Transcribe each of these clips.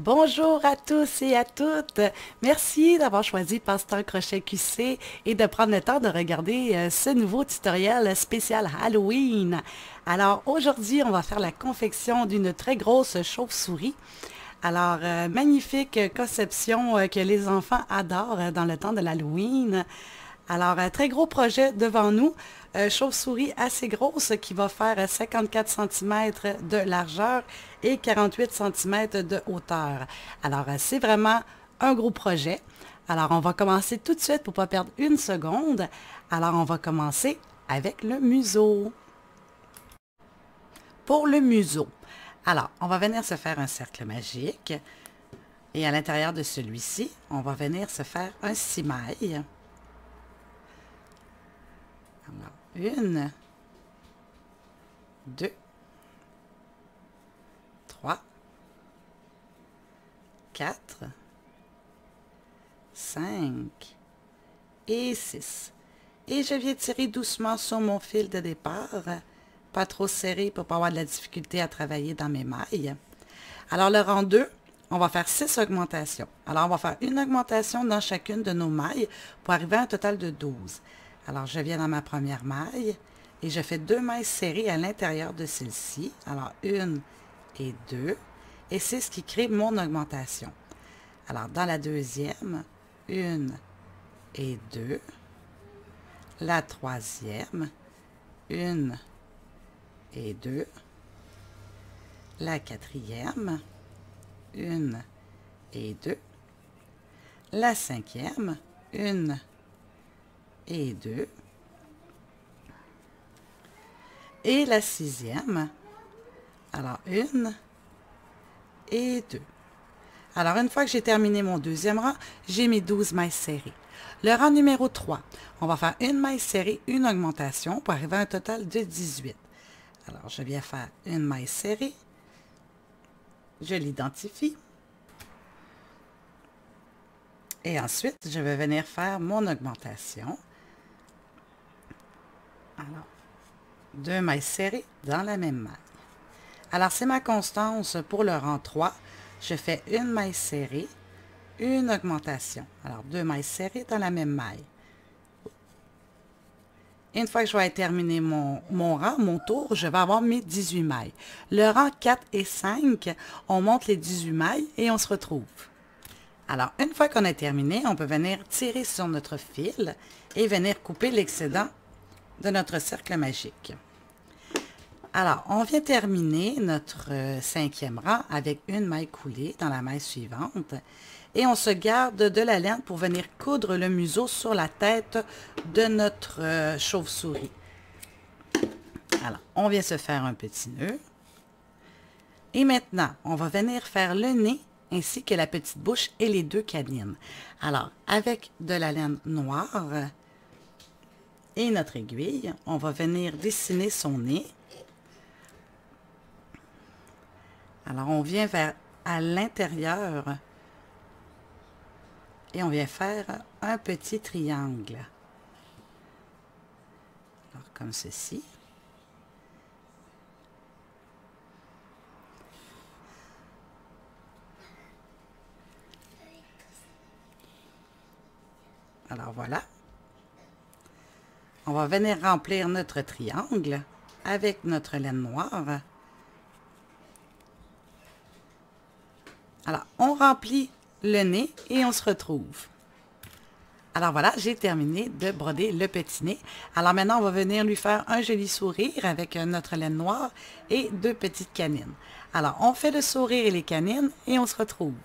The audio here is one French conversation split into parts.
Bonjour à tous et à toutes. Merci d'avoir choisi Pasteur Crochet QC et de prendre le temps de regarder ce nouveau tutoriel spécial Halloween. Alors aujourd'hui, on va faire la confection d'une très grosse chauve-souris. Alors, magnifique conception que les enfants adorent dans le temps de l'Halloween. Alors, un très gros projet devant nous, chauve-souris assez grosse qui va faire 54 cm de largeur et 48 cm de hauteur. Alors, c'est vraiment un gros projet. Alors, on va commencer tout de suite pour ne pas perdre une seconde. Alors, on va commencer avec le museau. Pour le museau, alors, on va venir se faire un cercle magique et à l'intérieur de celui-ci, on va venir se faire un 6 mailles. Alors, 1, 2, 3, 4, 5 et 6. Et je viens tirer doucement sur mon fil de départ, pas trop serré pour ne pas avoir de la difficulté à travailler dans mes mailles. Alors, le rang 2, on va faire 6 augmentations. Alors, on va faire une augmentation dans chacune de nos mailles pour arriver à un total de 12. Alors, je viens dans ma première maille et je fais 2 mailles serrées à l'intérieur de celle-ci. Alors, 1 et 2. Et c'est ce qui crée mon augmentation. Alors, dans la deuxième, 1 et 2. La troisième, 1 et 2. La quatrième, 1 et 2. La cinquième, 1 et 2. Et la sixième, alors 1 et 2. Alors, une fois que j'ai terminé mon deuxième rang, j'ai mes 12 mailles serrées. Le rang numéro 3, on va faire une maille serrée, une augmentation pour arriver à un total de 18. Alors, je viens faire une maille serrée. Je l'identifie. Et ensuite, je vais venir faire mon augmentation. Alors, 2 mailles serrées dans la même maille. Alors, c'est ma constance pour le rang 3. Je fais une maille serrée, une augmentation. Alors, 2 mailles serrées dans la même maille. Une fois que je vais terminer mon rang, mon tour, je vais avoir mes 18 mailles. Le rang 4 et 5, on monte les 18 mailles et on se retrouve. Alors, une fois qu'on a terminé, on peut venir tirer sur notre fil et venir couper l'excédent de notre cercle magique. Alors, on vient terminer notre 5e rang avec une maille coulée dans la maille suivante et on se garde de la laine pour venir coudre le museau sur la tête de notre chauve-souris. Alors, on vient se faire un petit nœud et maintenant, on va venir faire le nez ainsi que la petite bouche et les 2 canines. Alors, avec de la laine noire et notre aiguille, on va venir dessiner son nez. Alors, on vient vers à l'intérieur et on vient faire un petit triangle. Alors, comme ceci. Alors, voilà. On va venir remplir notre triangle avec notre laine noire. Alors, on remplit le nez et on se retrouve. Alors voilà, j'ai terminé de broder le petit nez. Alors maintenant, on va venir lui faire un joli sourire avec notre laine noire et 2 petites canines. Alors, on fait le sourire et les canines et on se retrouve.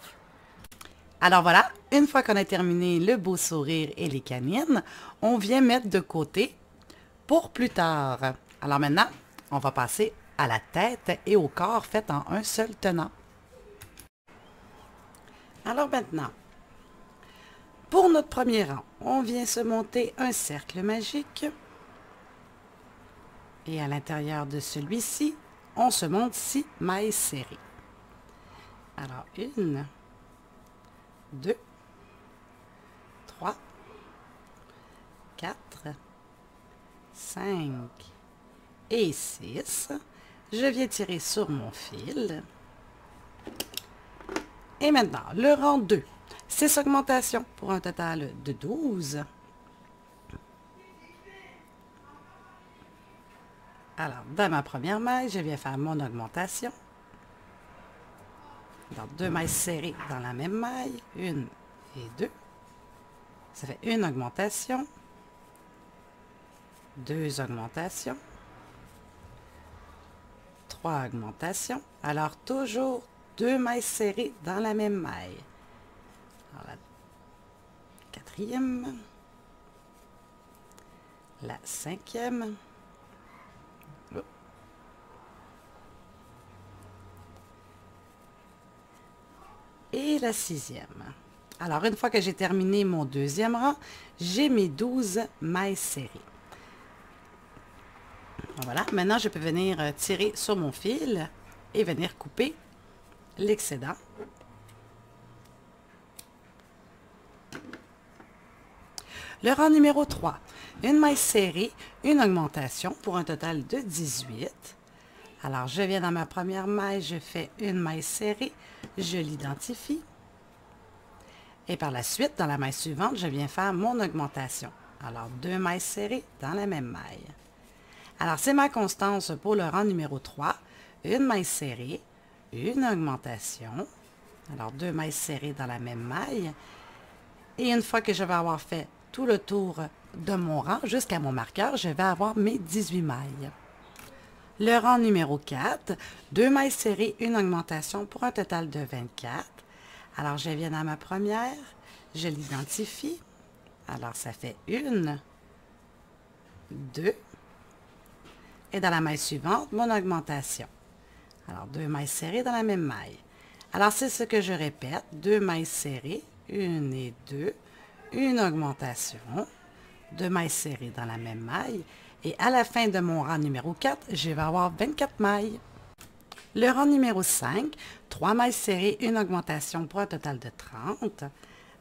Alors voilà, une fois qu'on a terminé le beau sourire et les canines, on vient mettre de côté pour plus tard. Alors maintenant, on va passer à la tête et au corps fait en un seul tenant. Alors maintenant, pour notre premier rang, on vient se monter un cercle magique. Et à l'intérieur de celui-ci, on se monte 6 mailles serrées. Alors, 1, 2, 3, 4, 5 et 6. Je viens tirer sur mon fil. Et maintenant, le rang 2, 6 augmentations pour un total de 12. Alors, dans ma première maille, je viens faire mon augmentation. Donc, 2 mailles serrées dans la même maille, 1 et 2. Ça fait une augmentation, 2 augmentations, 3 augmentations. Alors, toujours 2 mailles serrées dans la même maille. Alors, la quatrième, la cinquième, et la sixième. Alors, une fois que j'ai terminé mon deuxième rang, j'ai mes 12 mailles serrées. Voilà, maintenant je peux venir tirer sur mon fil et venir couper l'excédent. Le rang numéro 3, une maille serrée, une augmentation pour un total de 18. Alors, je viens dans ma première maille, je fais une maille serrée, je l'identifie. Et par la suite, dans la maille suivante, je viens faire mon augmentation. Alors, 2 mailles serrées dans la même maille. Alors, c'est ma constance pour le rang numéro 3. Une maille serrée, une augmentation. Alors, 2 mailles serrées dans la même maille. Et une fois que je vais avoir fait tout le tour de mon rang jusqu'à mon marqueur, je vais avoir mes 18 mailles. Le rang numéro 4, 2 mailles serrées, une augmentation pour un total de 24. Alors, je viens dans ma première, je l'identifie. Alors, ça fait 1, 2. Et dans la maille suivante, mon augmentation. Alors, 2 mailles serrées dans la même maille. Alors, c'est ce que je répète. 2 mailles serrées, 1 et 2. Une augmentation. 2 mailles serrées dans la même maille. Et à la fin de mon rang numéro 4, je vais avoir 24 mailles. Le rang numéro 5, 3 mailles serrées, une augmentation pour un total de 30.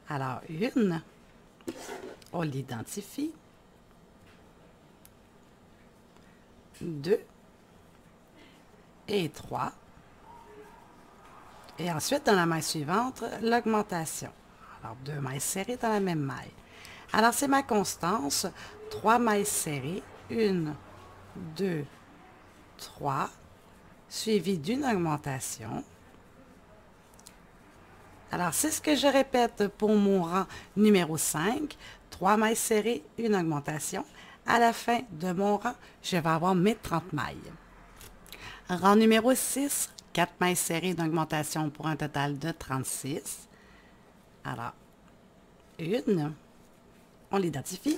Alors, 1, on l'identifie. 2 et 3. Et ensuite, dans la maille suivante, l'augmentation. Alors, 2 mailles serrées dans la même maille. Alors, c'est ma constance. 3 mailles serrées, 1, 2, 3, suivi d'une augmentation. Alors, c'est ce que je répète pour mon rang numéro 5. 3 mailles serrées, une augmentation. À la fin de mon rang, je vais avoir mes 30 mailles. Rang numéro 6, 4 mailles serrées d'augmentation pour un total de 36. Alors, 1, on l'identifie.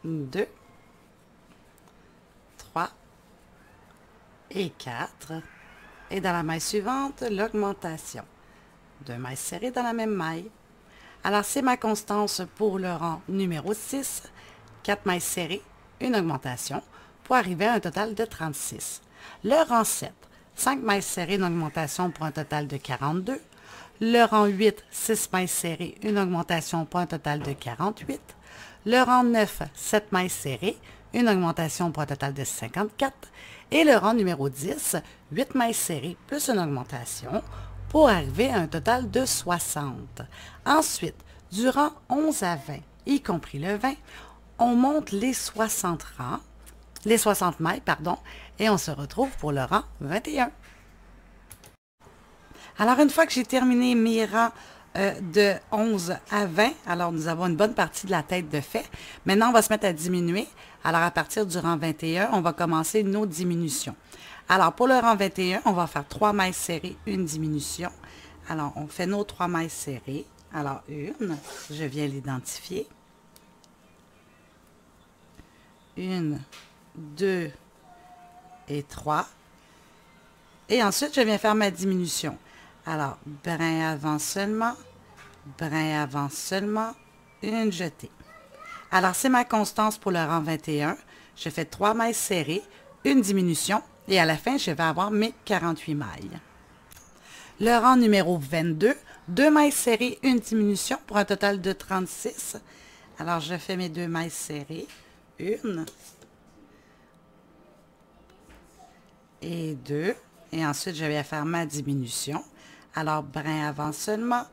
2, 3 et 4. Et dans la maille suivante, l'augmentation. 2 mailles serrées dans la même maille. Alors, c'est ma constance pour le rang numéro 6. 4 mailles serrées, une augmentation, pour arriver à un total de 36. Le rang 7, 5 mailles serrées, une augmentation pour un total de 42. Le rang 8, 6 mailles serrées, une augmentation pour un total de 48. Le rang 9, 7 mailles serrées, une augmentation pour un total de 54. Et le rang numéro 10, 8 mailles serrées plus une augmentation pour arriver à un total de 60. Ensuite, du rang 11 à 20, y compris le 20, on monte les 60 mailles, et on se retrouve pour le rang 21. Alors, une fois que j'ai terminé mes rangs de 11 à 20, alors nous avons une bonne partie de la tête de fait. Maintenant, on va se mettre à diminuer. Alors, à partir du rang 21, on va commencer nos diminutions. Alors, pour le rang 21, on va faire 3 mailles serrées, une diminution. Alors, on fait nos 3 mailles serrées. Alors, une, je viens l'identifier. 1, 2 et 3. Et ensuite, je viens faire ma diminution. Alors, brin avant seulement, une jetée. Alors, c'est ma constance pour le rang 21. Je fais 3 mailles serrées, une diminution et à la fin, je vais avoir mes 48 mailles. Le rang numéro 22, 2 mailles serrées, une diminution pour un total de 36. Alors, je fais mes 2 mailles serrées, une et 2. Et ensuite, je vais faire ma diminution. Alors, brin avant seulement,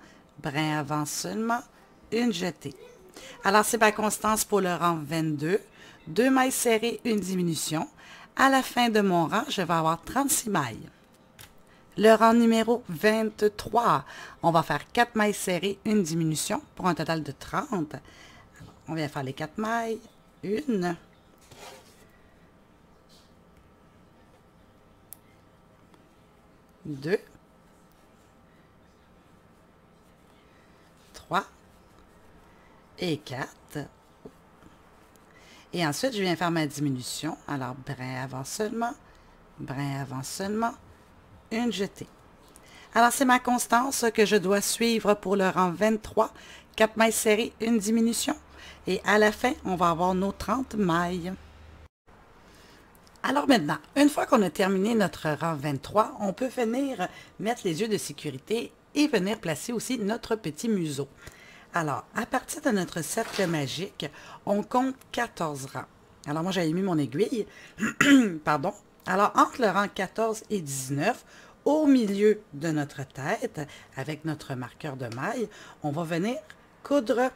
une jetée. Alors, c'est ma constance pour le rang 22. 2 mailles serrées, une diminution. À la fin de mon rang, je vais avoir 36 mailles. Le rang numéro 23, on va faire 4 mailles serrées, une diminution pour un total de 30. Alors, on vient faire les 4 mailles. Une. Deux. 3 et 4. Et ensuite, je viens faire ma diminution. Alors, brin avant seulement, une jetée. Alors, c'est ma constance que je dois suivre pour le rang 23. 4 mailles serrées, une diminution. Et à la fin, on va avoir nos 30 mailles. Alors maintenant, une fois qu'on a terminé notre rang 23, on peut venir mettre les yeux de sécurité et venir placer aussi notre petit museau. Alors, à partir de notre cercle magique, on compte 14 rangs. Alors, moi, j'avais mis mon aiguille. Pardon. Alors, entre le rang 14 et 19, au milieu de notre tête, avec notre marqueur de maille, on va venir coudre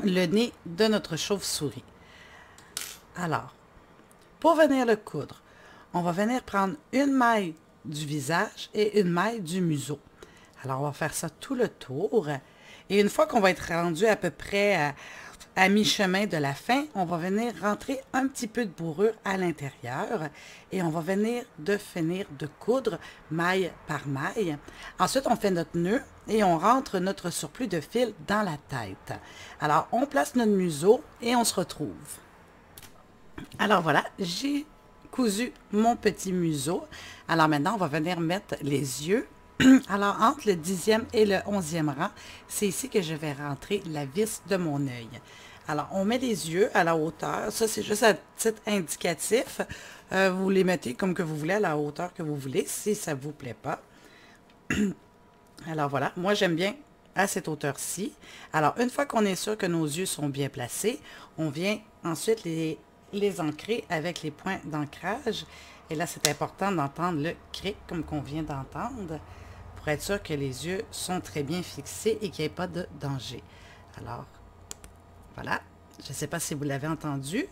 le nez de notre chauve-souris. Alors, pour venir le coudre, on va venir prendre une maille du visage et une maille du museau. Alors, on va faire ça tout le tour. Et une fois qu'on va être rendu à peu près à mi-chemin de la fin, on va venir rentrer un petit peu de bourrure à l'intérieur et on va venir finir de coudre maille par maille. Ensuite, on fait notre nœud et on rentre notre surplus de fil dans la tête. Alors, on place notre museau et on se retrouve. Alors voilà, j'ai cousu mon petit museau. Alors maintenant, on va venir mettre les yeux. Alors, entre le 10e et le 11e rang, c'est ici que je vais rentrer la vis de mon œil. Alors, on met les yeux à la hauteur. Ça, c'est juste un petit indicatif. Vous les mettez comme que vous voulez, à la hauteur que vous voulez, si ça ne vous plaît pas. Alors, voilà. Moi, j'aime bien à cette hauteur-ci. Alors, une fois qu'on est sûr que nos yeux sont bien placés, on vient ensuite les ancrer avec les points d'ancrage. Et là, c'est important d'entendre le cric comme qu'on vient d'entendre, pour être sûr que les yeux sont très bien fixés et qu'il n'y ait pas de danger. Alors, voilà. Je ne sais pas si vous l'avez entendu.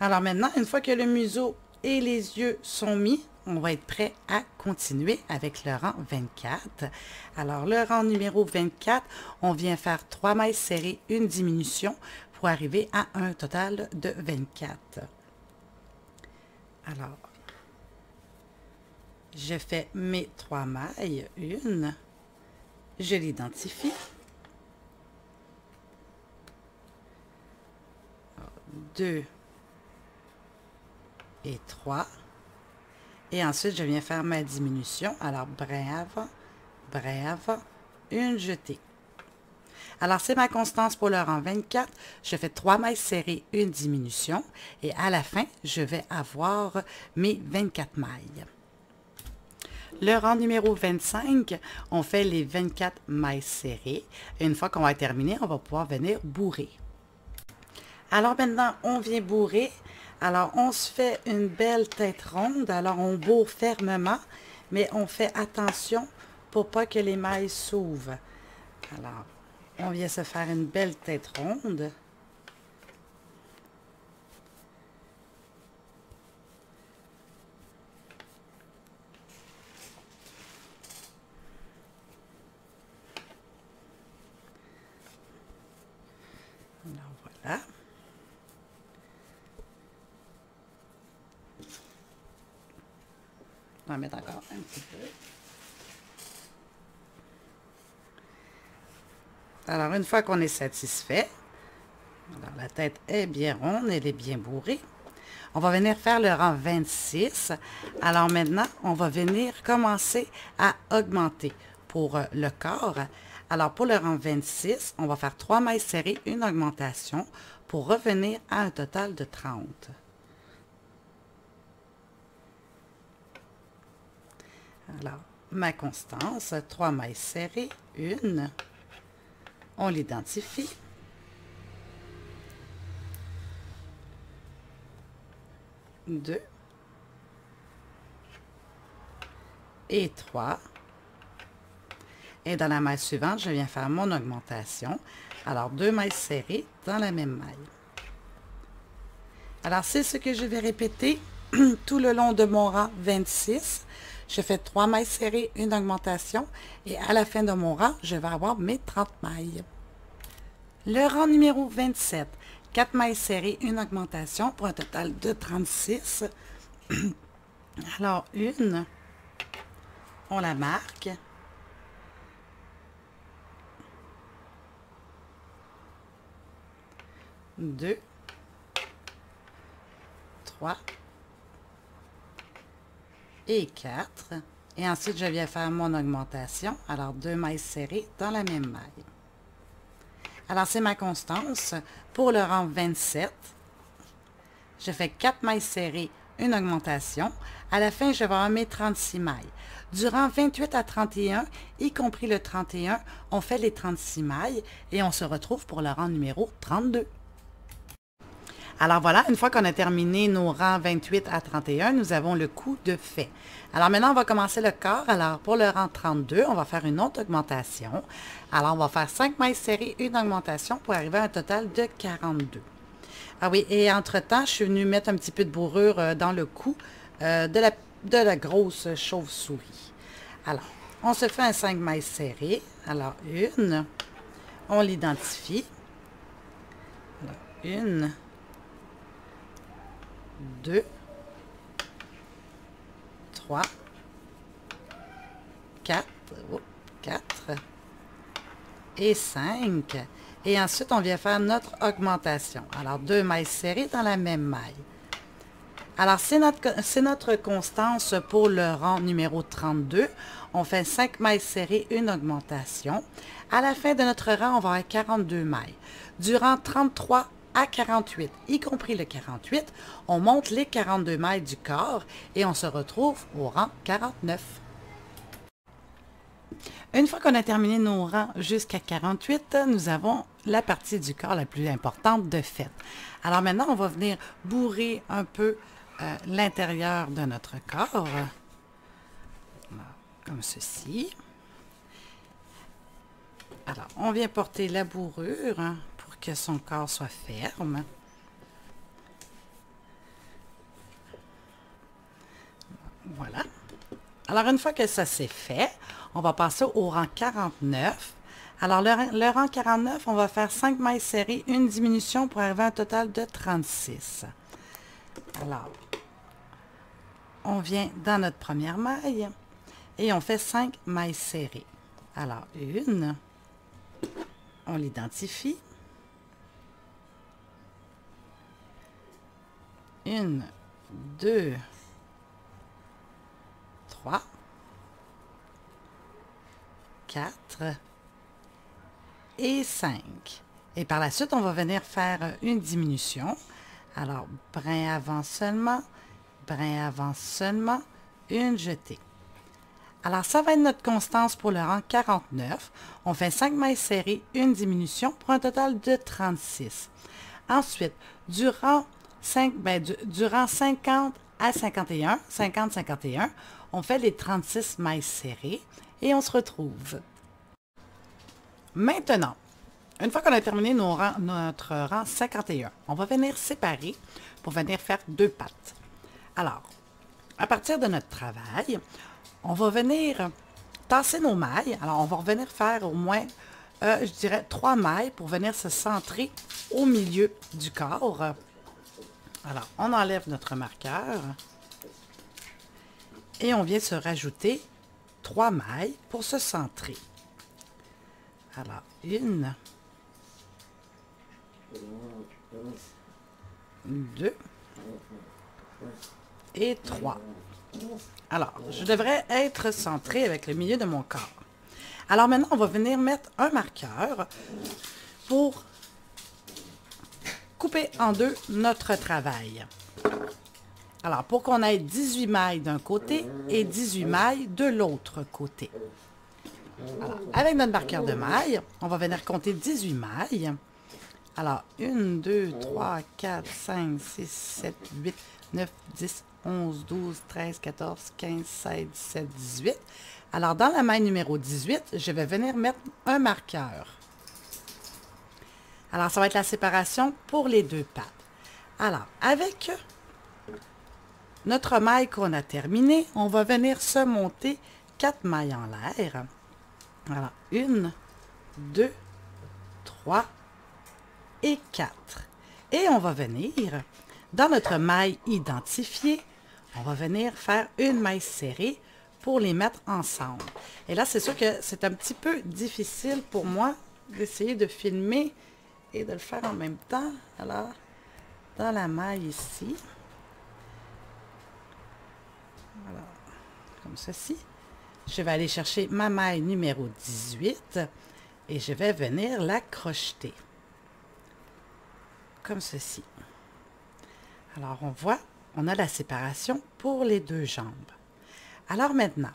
Alors maintenant, une fois que le museau et les yeux sont mis, on va être prêt à continuer avec le rang 24. Alors, le rang numéro 24, on vient faire 3 mailles serrées, une diminution pour arriver à un total de 24. Alors, je fais mes 3 mailles, une, je l'identifie, 2 et 3, et ensuite je viens faire ma diminution. Alors, brin avant, une jetée. Alors, c'est ma constance pour le rang 24. Je fais 3 mailles serrées, une diminution. Et à la fin, je vais avoir mes 24 mailles. Le rang numéro 25, on fait les 24 mailles serrées. Et une fois qu'on va terminer, on va pouvoir venir bourrer. Alors maintenant, on vient bourrer. Alors, on se fait une belle tête ronde. Alors, on bourre fermement, mais on fait attention pour pas que les mailles s'ouvrent. Alors, on vient se faire une belle tête ronde. Alors, voilà. On va mettre encore un petit peu. Alors, une fois qu'on est satisfait, alors la tête est bien ronde, elle est bien bourrée, on va venir faire le rang 26. Alors maintenant, on va venir commencer à augmenter pour le corps. Alors, pour le rang 26, on va faire 3 mailles serrées, une augmentation pour revenir à un total de 30. Alors, ma constance, 3 mailles serrées, une, on l'identifie. Deux et 3. Et dans la maille suivante, je viens faire mon augmentation. Alors, 2 mailles serrées dans la même maille. Alors, c'est ce que je vais répéter tout le long de mon rang 26. Je fais 3 mailles serrées, une augmentation. Et à la fin de mon rang, je vais avoir mes 30 mailles. Le rang numéro 27. 4 mailles serrées, une augmentation pour un total de 36. Alors, une, on la marque. 2, 3 et 4. Et ensuite, je viens faire mon augmentation. Alors, 2 mailles serrées dans la même maille. Alors, c'est ma constance. Pour le rang 27, je fais 4 mailles serrées, une augmentation. À la fin, je vais avoir mes 36 mailles. Du rang 28 à 31, y compris le 31, on fait les 36 mailles et on se retrouve pour le rang numéro 32. Alors voilà, une fois qu'on a terminé nos rangs 28 à 31, nous avons le coup de fait. Alors maintenant, on va commencer le corps. Alors pour le rang 32, on va faire une autre augmentation. Alors on va faire 5 mailles serrées, une augmentation pour arriver à un total de 42. Ah oui, et entre-temps, je suis venue mettre un petit peu de bourrure dans le cou de la grosse chauve-souris. Alors, on se fait un 5 mailles serrées. Alors une, on l'identifie. Une, 2, 3, 4, 4 et 5. Et ensuite, on vient faire notre augmentation. Alors, 2 mailles serrées dans la même maille. Alors, c'est notre constance pour le rang numéro 32. On fait 5 mailles serrées, une augmentation. À la fin de notre rang, on va avoir 42 mailles. Du rang 33 à 48, y compris le 48, on monte les 42 mailles du corps et on se retrouve au rang 49. Une fois qu'on a terminé nos rangs jusqu'à 48, nous avons la partie du corps la plus importante de fait. Alors maintenant, on va venir bourrer un peu l'intérieur de notre corps, comme ceci. Alors, on vient porter la bourrure pour que son corps soit ferme. Voilà. Alors, une fois que ça c'est fait, on va passer au rang 49. Alors, le rang 49, on va faire 5 mailles serrées, une diminution pour arriver à un total de 36. Alors, on vient dans notre première maille et on fait 5 mailles serrées. Alors, une, on l'identifie. Une, 2, 3, 4 et 5. Et par la suite, on va venir faire une diminution. Alors, brin avant seulement, une jetée. Alors, ça va être notre constance pour le rang 49. On fait 5 mailles serrées, une diminution pour un total de 36. Ensuite, du rang 50 à 51, 50-51, on fait les 36 mailles serrées et on se retrouve. Maintenant, une fois qu'on a terminé notre rang 51, on va venir séparer pour venir faire 2 pattes. Alors, à partir de notre travail, on va venir tasser nos mailles. Alors, on va revenir faire au moins, je dirais, 3 mailles pour venir se centrer au milieu du corps. Alors, on enlève notre marqueur et on vient se rajouter 3 mailles pour se centrer. Alors, une, 2 et 3. Alors, je devrais être centré avec le milieu de mon corps. Alors maintenant, on va venir mettre un marqueur pour couper en deux notre travail. Alors, pour qu'on ait 18 mailles d'un côté et 18 mailles de l'autre côté. Alors, avec notre marqueur de mailles, on va venir compter 18 mailles. Alors, 1, 2, 3, 4, 5, 6, 7, 8, 9, 10, 11, 12, 13, 14, 15, 16, 17, 18. Alors, dans la maille numéro 18, je vais venir mettre un marqueur. Alors, ça va être la séparation pour les deux pattes. Alors, avec notre maille qu'on a terminée, on va venir se monter 4 mailles en l'air. Alors, 1, 2, 3 et 4. Et on va venir, dans notre maille identifiée, on va venir faire une maille serrée pour les mettre ensemble. Et là, c'est sûr que c'est un petit peu difficile pour moi d'essayer de filmer et de le faire en même temps. Alors, dans la maille ici, voilà, comme ceci, je vais aller chercher ma maille numéro 18 et je vais venir la crocheter. Comme ceci. Alors, on voit, on a la séparation pour les deux jambes. Alors maintenant,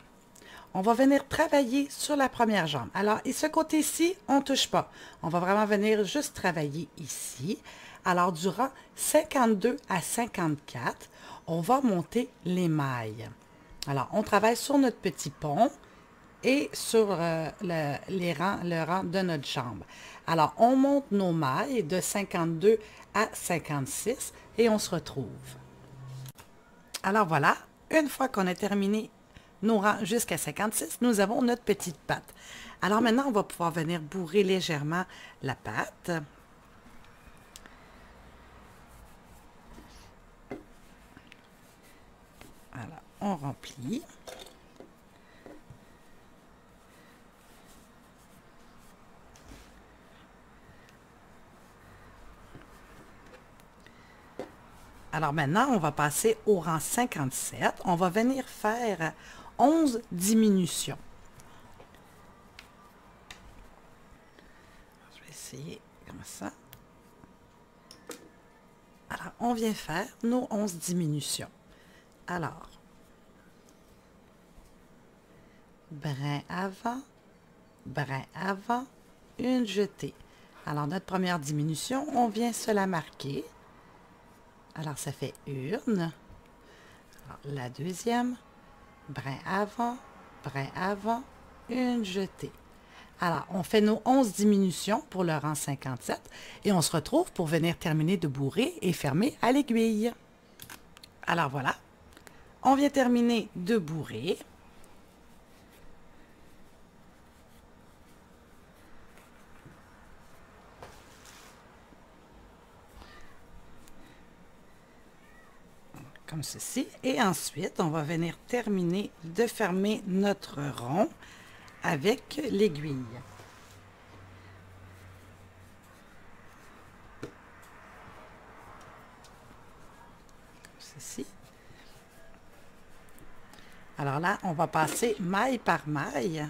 on va venir travailler sur la première jambe. Alors, et ce côté-ci, on ne touche pas. On va vraiment venir juste travailler ici. Alors, durant 52 à 54, on va monter les mailles. Alors, on travaille sur notre petit pont et sur le rang de notre jambe. Alors, on monte nos mailles de 52 à 56 et on se retrouve. Alors voilà, une fois qu'on a terminé nos rangs jusqu'à 56, nous avons notre petite patte. Alors maintenant, on va pouvoir venir bourrer légèrement la patte. Alors, on remplit. Alors maintenant, on va passer au rang 57. On va venir faire 11 diminutions. Je vais essayer comme ça. Alors, on vient faire nos 11 diminutions. Alors, brin avant, une jetée. Alors, notre première diminution, on vient se la marquer. Alors, ça fait une. Alors, la deuxième, brin avant, une jetée. Alors, on fait nos 11 diminutions pour le rang 57 et on se retrouve pour venir terminer de bourrer et fermer à l'aiguille. Alors, voilà. On vient terminer de bourrer. Comme ceci. Et ensuite, on va venir terminer de fermer notre rond avec l'aiguille. Comme ceci. Alors là, on va passer maille par maille.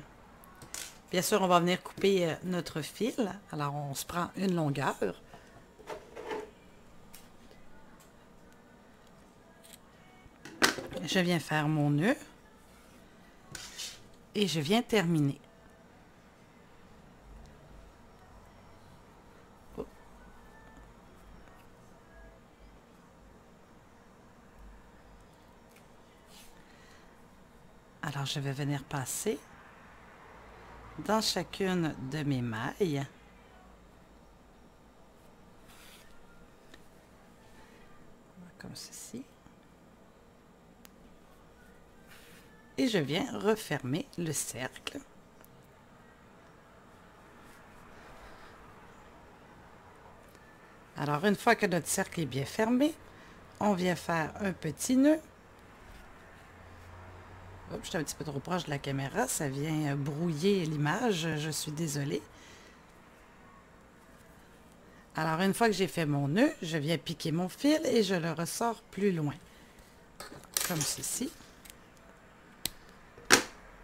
Bien sûr, on va venir couper notre fil. Alors, on se prend une longueur. Je viens faire mon nœud et je viens terminer. Alors, je vais venir passer dans chacune de mes mailles. Comme ceci. Et je viens refermer le cercle. Alors, une fois que notre cercle est bien fermé, on vient faire un petit nœud. Oups, je suis un petit peu trop proche de la caméra, ça vient brouiller l'image, je suis désolée. Alors, une fois que j'ai fait mon nœud, je viens piquer mon fil et je le ressors plus loin, comme ceci.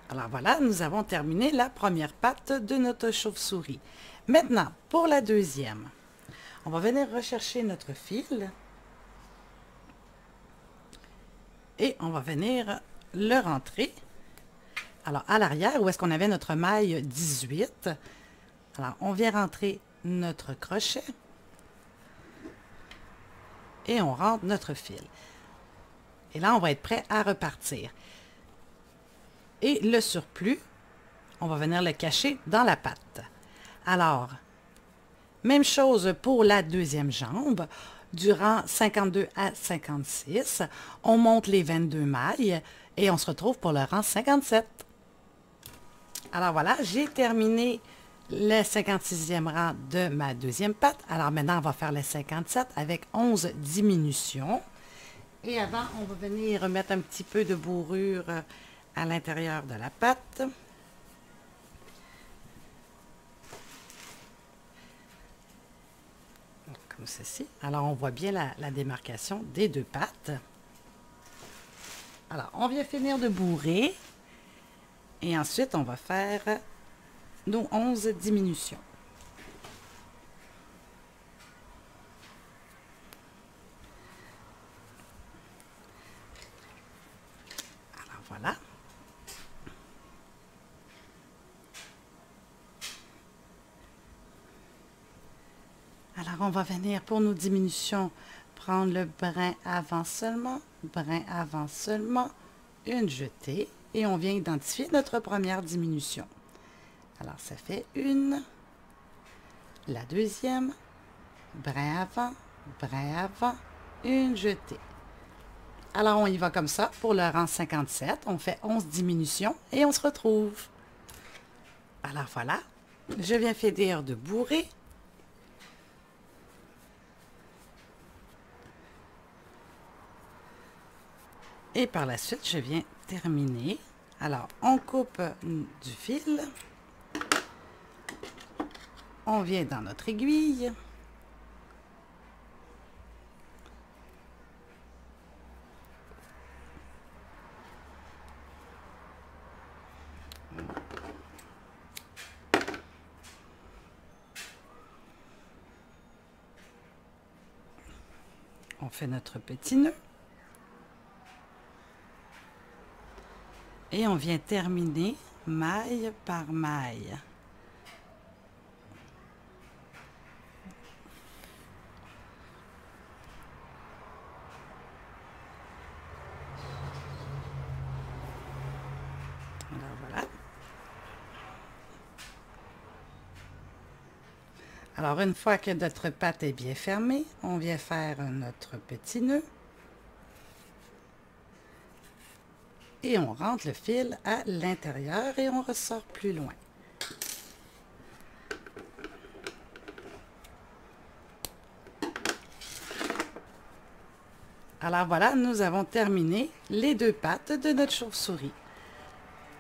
Alors voilà, nous avons terminé la première patte de notre chauve-souris. Maintenant, pour la deuxième, on va venir rechercher notre fil et on va venir le rentrer. Alors, à l'arrière, où est-ce qu'on avait notre maille 18, alors on vient rentrer notre crochet et on rentre notre fil. Et là, on va être prêt à repartir. Et le surplus, on va venir le cacher dans la patte. Alors, même chose pour la deuxième jambe. Du rang 52 à 56, on monte les 22 mailles et on se retrouve pour le rang 57. Alors voilà, j'ai terminé le 56e rang de ma deuxième patte. Alors maintenant, on va faire le 57 avec 11 diminutions. Et avant, on va venir remettre un petit peu de bourrure à l'intérieur de la patte. Comme ceci. Alors, on voit bien la démarcation des deux pattes. Alors, on vient finir de bourrer. Et ensuite, on va faire nos 11 diminutions. Alors, voilà. Alors, on va venir pour nos diminutions prendre le brin avant seulement, une jetée et on vient identifier notre première diminution. Alors, ça fait une, la deuxième, brin avant, une jetée. Alors, on y va comme ça pour le rang 57. On fait 11 diminutions et on se retrouve. Alors, voilà. Je viens finir de bourrer. Et par la suite, je viens terminer. Alors, on coupe du fil. On vient dans notre aiguille. On fait notre petit nœud. Et on vient terminer maille par maille. Alors voilà. Alors une fois que notre patte est bien fermée, on vient faire notre petit nœud. Et on rentre le fil à l'intérieur et on ressort plus loin. Alors voilà, nous avons terminé les deux pattes de notre chauve-souris.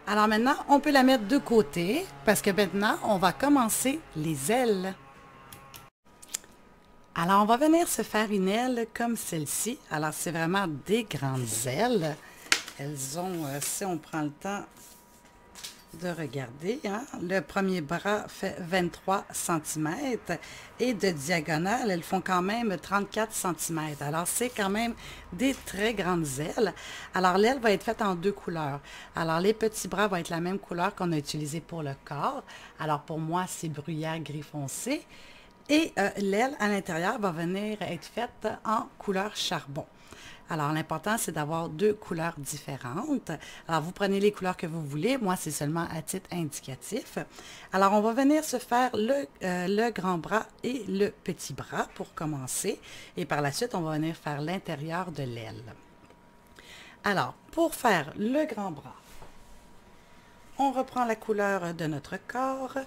Alors maintenant, on peut la mettre de côté parce que maintenant, on va commencer les ailes. Alors, on va venir se faire une aile comme celle-ci. Alors, c'est vraiment des grandes ailes. Elles ont, si on prend le temps de regarder, hein, le premier bras fait 23 cm et de diagonale, elles font quand même 34 cm. Alors, c'est quand même des très grandes ailes. Alors, l'aile va être faite en deux couleurs. Alors, les petits bras vont être la même couleur qu'on a utilisé pour le corps. Alors, pour moi, c'est bruyère gris foncé. Et l'aile à l'intérieur va venir être faite en couleur charbon. Alors, l'important, c'est d'avoir deux couleurs différentes. Alors, vous prenez les couleurs que vous voulez. Moi, c'est seulement à titre indicatif. Alors, on va venir se faire le grand bras et le petit bras pour commencer. Et par la suite, on va venir faire l'intérieur de l'aile. Alors, pour faire le grand bras, on reprend la couleur de notre corps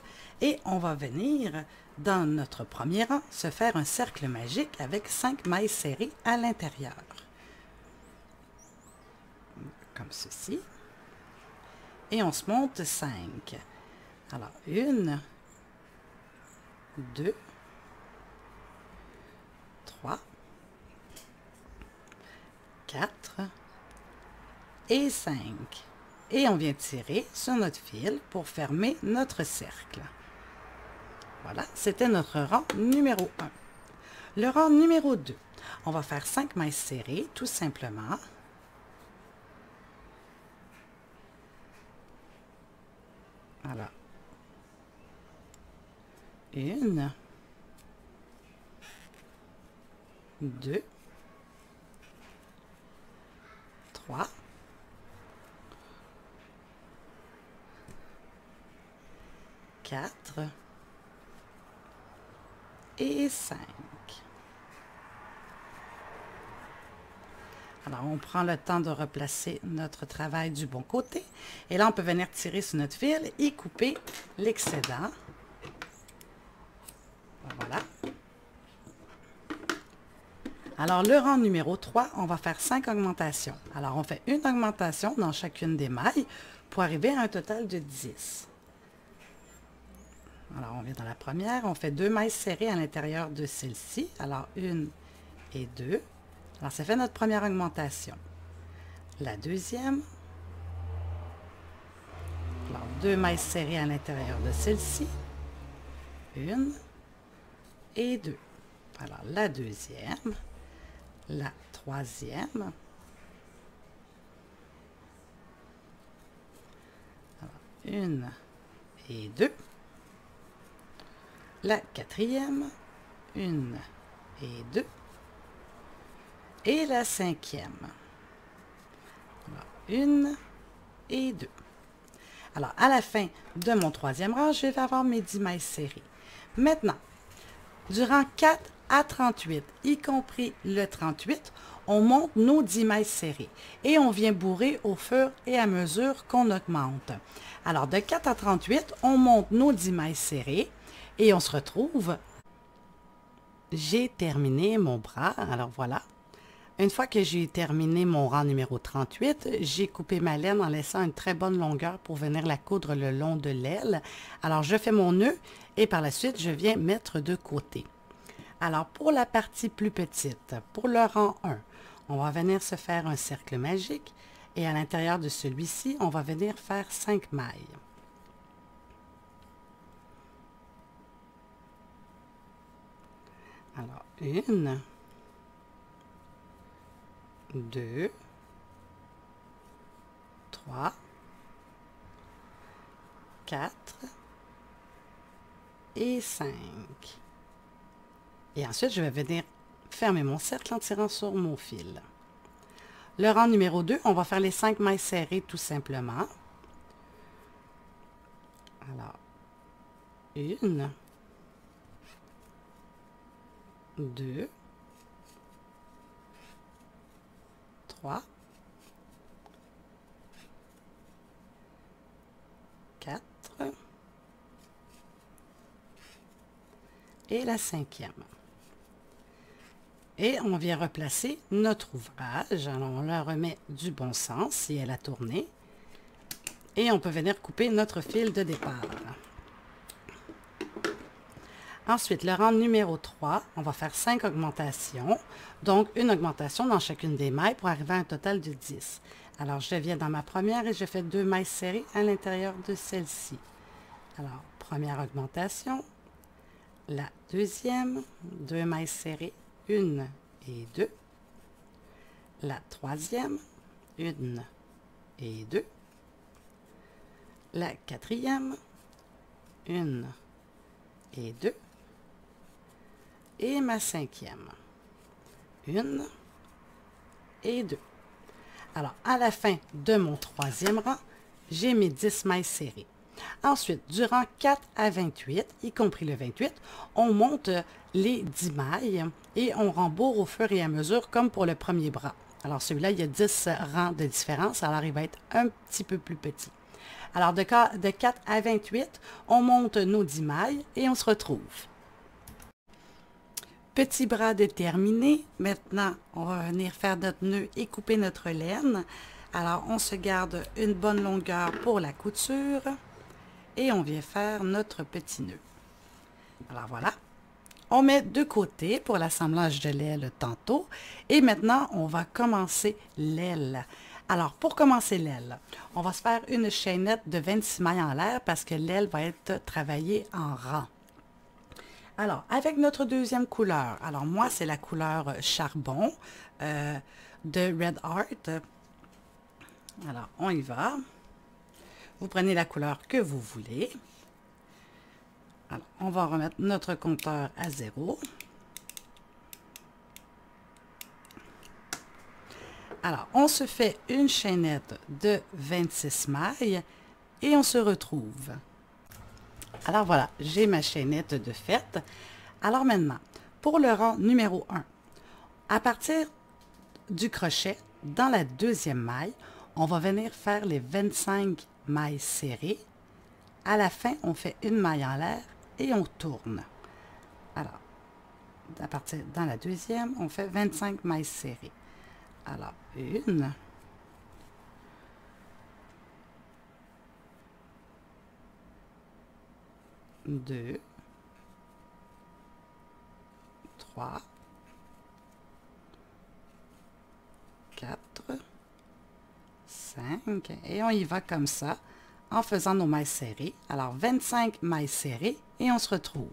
et on va venir, dans notre premier rang, se faire un cercle magique avec 5 mailles serrées à l'intérieur. Comme ceci. Et on se monte 5. Alors, 1, 2, 3, 4 et 5. Et on vient tirer sur notre fil pour fermer notre cercle. Voilà, c'était notre rang numéro 1. Le rang numéro 2, on va faire 5 mailles serrées, tout simplement. Alors, 1, 2, 3, 4 et 5. Alors, on prend le temps de replacer notre travail du bon côté. Et là, on peut venir tirer sur notre fil et couper l'excédent. Voilà. Alors, le rang numéro 3, on va faire 5 augmentations. Alors, on fait une augmentation dans chacune des mailles pour arriver à un total de 10. Alors, on vient dans la première, on fait 2 mailles serrées à l'intérieur de celle-ci. Alors, 1 et 2. Alors, ça fait notre première augmentation. La deuxième. Alors, 2 mailles serrées à l'intérieur de celle-ci. 1 et 2. Alors, la deuxième. La troisième. Alors, 1 et 2. La quatrième. 1 et 2. Et la cinquième. Alors, 1 et 2. Alors, à la fin de mon troisième rang, je vais avoir mes 10 mailles serrées. Maintenant, du rang 4 à 38, y compris le 38, on monte nos 10 mailles serrées et on vient bourrer au fur et à mesure qu'on augmente. Alors, de 4 à 38, on monte nos 10 mailles serrées et on se retrouve. J'ai terminé mon bras. Alors, voilà. Une fois que j'ai terminé mon rang numéro 38, j'ai coupé ma laine en laissant une très bonne longueur pour venir la coudre le long de l'aile. Alors, je fais mon nœud et par la suite, je viens mettre de côté. Alors, pour la partie plus petite, pour le rang 1, on va venir se faire un cercle magique et à l'intérieur de celui-ci, on va venir faire 5 mailles. Alors, 1, 2, 3, 4 et 5. Et ensuite, je vais venir fermer mon cercle en tirant sur mon fil. Le rang numéro 2, on va faire les 5 mailles serrées tout simplement. Alors, 1, 2, 3, 4 et la cinquième. Et on vient replacer notre ouvrage. Alors, on le remet du bon sens si elle a tourné. Et on peut venir couper notre fil de départ. Ensuite, le rang numéro 3, on va faire 5 augmentations. Donc, une augmentation dans chacune des mailles pour arriver à un total de 10. Alors, je viens dans ma première et je fais 2 mailles serrées à l'intérieur de celle-ci. Alors, première augmentation. La deuxième, 2 mailles serrées, 1 et 2. La troisième, 1 et 2. La quatrième, 1 et 2. Et ma cinquième, 1 et 2. Alors, à la fin de mon troisième rang, j'ai mes 10 mailles serrées. Ensuite, du rang 4 à 28, y compris le 28, on monte les 10 mailles et on rembourre au fur et à mesure comme pour le premier bras. Alors, celui-là, il y a 10 rangs de différence, alors il va être un petit peu plus petit. Alors, de 4 à 28, on monte nos 10 mailles et on se retrouve. Petit bras de terminé. Maintenant, on va venir faire notre nœud et couper notre laine. Alors, on se garde une bonne longueur pour la couture et on vient faire notre petit nœud. Alors, voilà. On met de côté pour l'assemblage de l'aile tantôt. Et maintenant, on va commencer l'aile. Alors, pour commencer l'aile, on va se faire une chaînette de 26 mailles en l'air parce que l'aile va être travaillée en rang. Alors, avec notre deuxième couleur, alors moi, c'est la couleur charbon de Red Heart. Alors, on y va. Vous prenez la couleur que vous voulez. Alors, on va remettre notre compteur à 0. Alors, on se fait une chaînette de 26 mailles et on se retrouve. Alors voilà, j'ai ma chaînette de fait. Alors maintenant, pour le rang numéro 1, à partir du crochet, dans la deuxième maille, on va venir faire les 25 mailles serrées. À la fin, on fait une maille en l'air et on tourne. Alors, à partir dans la deuxième, on fait 25 mailles serrées. Alors, 1, 2, 3, 4, 5, et on y va comme ça, en faisant nos mailles serrées. Alors, 25 mailles serrées, et on se retrouve.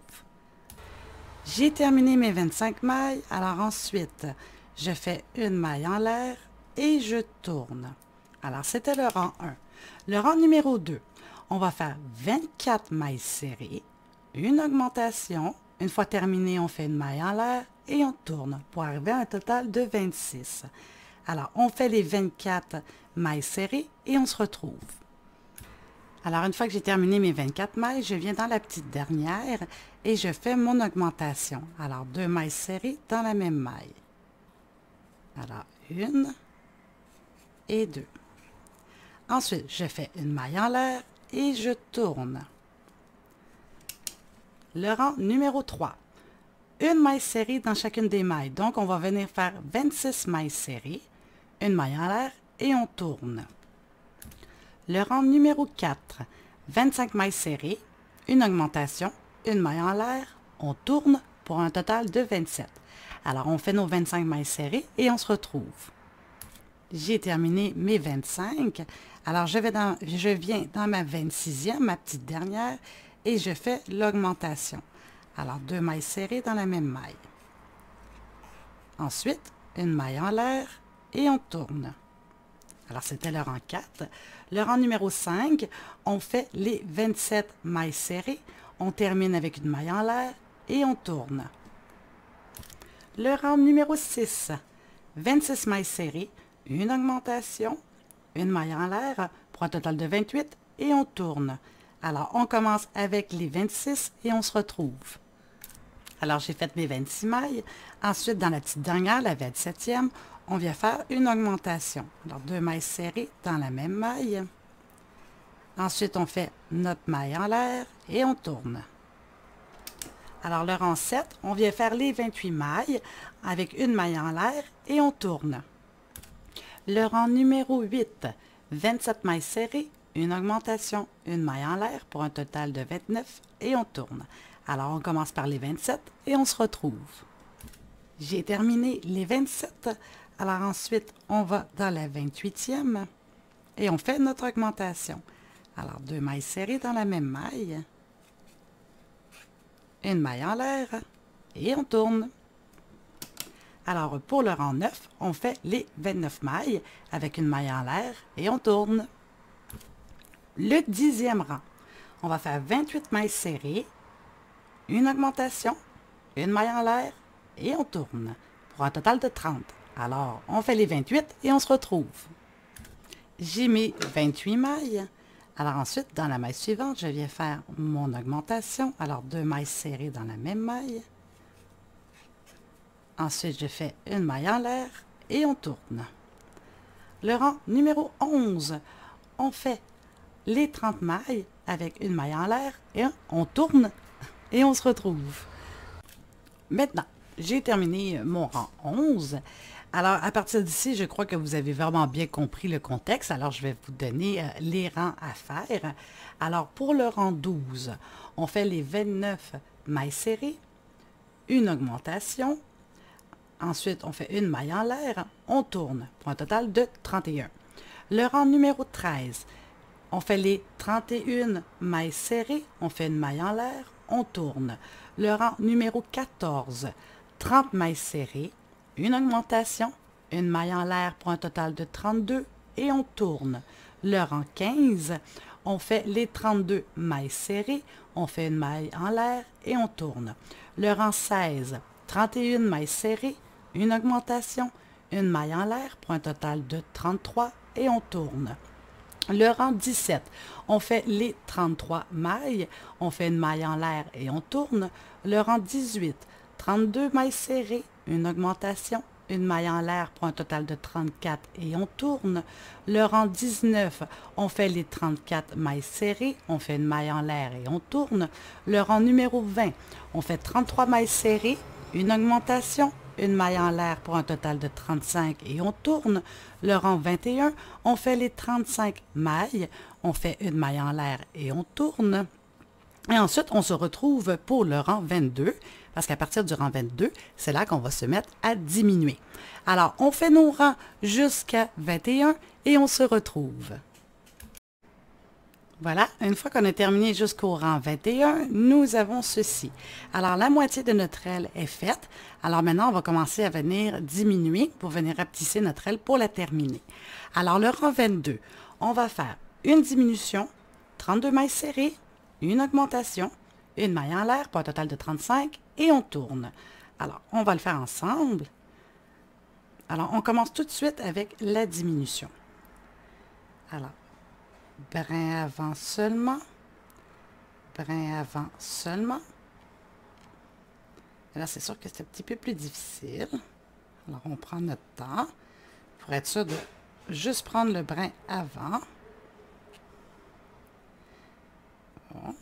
J'ai terminé mes 25 mailles, alors ensuite, je fais une maille en l'air et je tourne. Alors, c'était le rang 1. Le rang numéro 2, on va faire 24 mailles serrées, une augmentation. Une fois terminé, on fait une maille en l'air et on tourne pour arriver à un total de 26. Alors, on fait les 24 mailles serrées et on se retrouve. Alors, une fois que j'ai terminé mes 24 mailles, je viens dans la petite dernière et je fais mon augmentation. Alors, 2 mailles serrées dans la même maille. Alors, 1 et 2. Ensuite, je fais une maille en l'air et je tourne. Le rang numéro 3. Une maille serrée dans chacune des mailles. Donc, on va venir faire 26 mailles serrées, une maille en l'air et on tourne. Le rang numéro 4. 25 mailles serrées, une augmentation, une maille en l'air, on tourne pour un total de 27. Alors, on fait nos 25 mailles serrées et on se retrouve. J'ai terminé mes 25. Alors, je viens dans ma 26e, ma petite dernière, et je fais l'augmentation. Alors, 2 mailles serrées dans la même maille. Ensuite, une maille en l'air et on tourne. Alors, c'était le rang 4. Le rang numéro 5, on fait les 27 mailles serrées. On termine avec une maille en l'air et on tourne. Le rang numéro 6, 26 mailles serrées, une augmentation, une maille en l'air pour un total de 28 et on tourne. Alors, on commence avec les 26 et on se retrouve. Alors, j'ai fait mes 26 mailles. Ensuite, dans la petite dernière, la 27e, on vient faire une augmentation. Alors, 2 mailles serrées dans la même maille. Ensuite, on fait notre maille en l'air et on tourne. Alors, le rang 7, on vient faire les 28 mailles avec une maille en l'air et on tourne. Le rang numéro 8, 27 mailles serrées, une augmentation, une maille en l'air pour un total de 29 et on tourne. Alors, on commence par les 27 et on se retrouve. J'ai terminé les 27. Alors ensuite, on va dans la 28e et on fait notre augmentation. Alors, 2 mailles serrées dans la même maille, une maille en l'air et on tourne. Alors, pour le rang 9, on fait les 29 mailles avec une maille en l'air et on tourne. Le 10e rang, on va faire 28 mailles serrées, une augmentation, une maille en l'air et on tourne pour un total de 30. Alors, on fait les 28 et on se retrouve. J'ai mis 28 mailles. Alors ensuite, dans la maille suivante, je viens faire mon augmentation. Alors, 2 mailles serrées dans la même maille. Ensuite, je fais une maille en l'air et on tourne. Le rang numéro 11, on fait les 30 mailles avec une maille en l'air et on tourne et on se retrouve. Maintenant, j'ai terminé mon rang 11. Alors, à partir d'ici, je crois que vous avez vraiment bien compris le contexte. Alors, je vais vous donner les rangs à faire. Alors, pour le rang 12, on fait les 29 mailles serrées, une augmentation. Ensuite, on fait une maille en l'air, on tourne pour un total de 31. Le rang numéro 13, on fait les 31 mailles serrées, on fait une maille en l'air, on tourne. Le rang numéro 14, 30 mailles serrées, une augmentation, une maille en l'air pour un total de 32 et on tourne. Le rang 15, on fait les 32 mailles serrées, on fait une maille en l'air et on tourne. Le rang 16, 31 mailles serrées, une augmentation, une maille en l'air pour un total de 33 et on tourne. Le rang 17, on fait les 33 mailles, on fait une maille en l'air et on tourne. Le rang 18, 32 mailles serrées, une augmentation, une maille en l'air pour un total de 34 et on tourne. Le rang 19, on fait les 34 mailles serrées, on fait une maille en l'air et on tourne. Le rang numéro 20, on fait 33 mailles serrées, une augmentation, une maille en l'air pour un total de 35 et on tourne. Le rang 21, on fait les 35 mailles, on fait une maille en l'air et on tourne. Et ensuite, on se retrouve pour le rang 22, parce qu'à partir du rang 22, c'est là qu'on va se mettre à diminuer. Alors, on fait nos rangs jusqu'à 21 et on se retrouve. Voilà, une fois qu'on a terminé jusqu'au rang 21, nous avons ceci. Alors, la moitié de notre aile est faite. Alors maintenant, on va commencer à venir diminuer pour venir rapetisser notre aile pour la terminer. Alors, le rang 22, on va faire une diminution, 32 mailles serrées, une augmentation, une maille en l'air pour un total de 35 et on tourne. Alors, on va le faire ensemble. Alors, on commence tout de suite avec la diminution. Alors, brin avant seulement, brin avant seulement. Et là, c'est sûr que c'est un petit peu plus difficile. Alors, on prend notre temps pour être sûr de juste prendre le brin avant. Bon.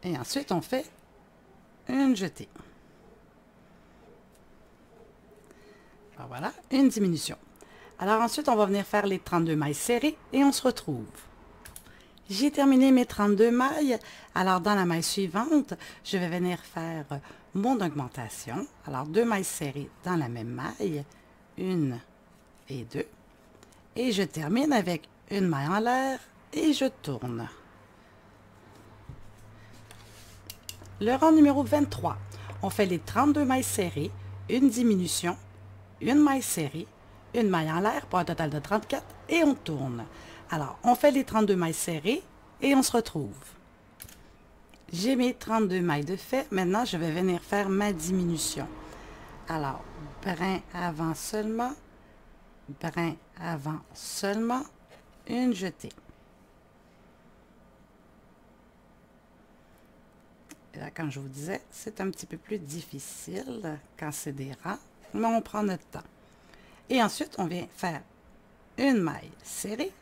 Et ensuite, on fait une jetée. Alors, voilà, une diminution. Alors ensuite, on va venir faire les 32 mailles serrées et on se retrouve. J'ai terminé mes 32 mailles. Alors, dans la maille suivante, je vais venir faire mon augmentation. Alors, 2 mailles serrées dans la même maille, 1 et 2. Et je termine avec une maille en l'air et je tourne. Le rang numéro 23, on fait les 32 mailles serrées, une diminution, une maille serrée, une maille en l'air pour un total de 34 et on tourne. Alors, on fait les 32 mailles serrées et on se retrouve. J'ai mes 32 mailles de fait. Maintenant, je vais venir faire ma diminution. Alors, brin avant seulement, brin avant seulement, une jetée. Et là, comme je vous disais, c'est un petit peu plus difficile quand c'est des rangs, mais on prend notre temps. Et ensuite, on vient faire une maille serrée.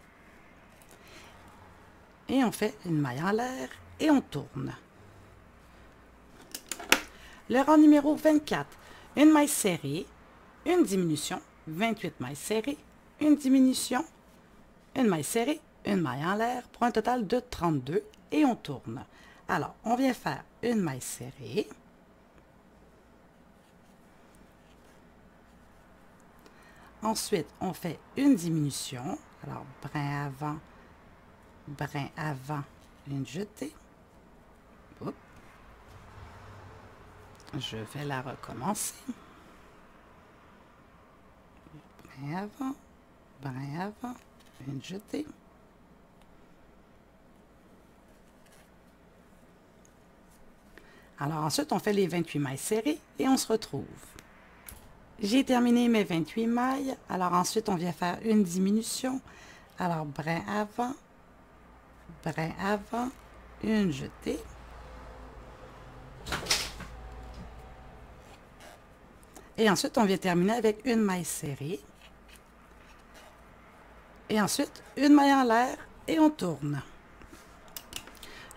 Et on fait une maille en l'air et on tourne. Le rang numéro 24, une maille serrée, une diminution, 28 mailles serrées, une diminution, une maille serrée, une maille en l'air pour un total de 32 et on tourne. Alors, on vient faire une maille serrée. Ensuite, on fait une diminution. Alors, brin avant, une jetée. Oups. Je vais la recommencer. Brin avant, une jetée. Alors ensuite, on fait les 28 mailles serrées et on se retrouve. J'ai terminé mes 28 mailles. Alors ensuite, on vient faire une diminution. Alors, brin avant, une jetée. Et ensuite, on vient terminer avec une maille serrée. Et ensuite, une maille en l'air et on tourne.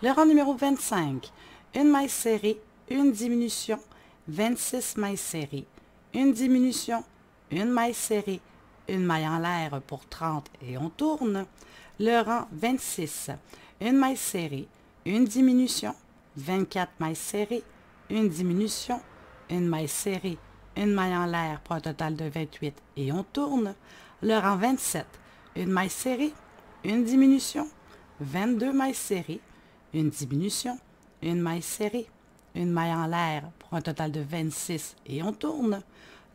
Le rang numéro 25, une maille serrée, une diminution, 26 mailles serrées, une diminution, une maille serrée, une maille en l'air pour 30 et on tourne. Le rang 26, une maille serrée, une diminution, 24 mailles serrées, une diminution, une maille serrée, une maille en l'air pour un total de 28 et on tourne. Le rang 27, une maille serrée, une diminution, 22 mailles serrées, une diminution, une maille serrée, une maille en l'air pour un total de 26 et on tourne.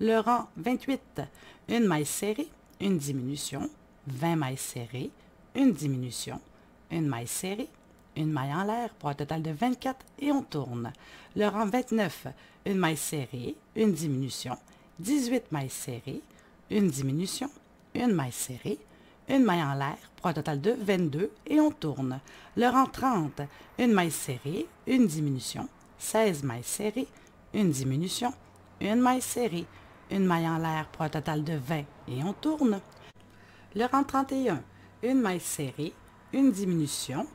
Le rang 28, une maille serrée, une diminution, 20 mailles serrées, une diminution, une maille serrée, une maille en l'air pour un total de 24 et on tourne. Le rang 29, une maille serrée, une diminution, 18 mailles serrées, une diminution, une maille serrée, une maille en l'air pour un total de 22 et on tourne. Le rang 30, une maille serrée, une diminution, 16 mailles serrées, une diminution, une maille serrée, une maille en l'air pour un total de 20 et on tourne. Le rang 31, une maille serrée, une diminution,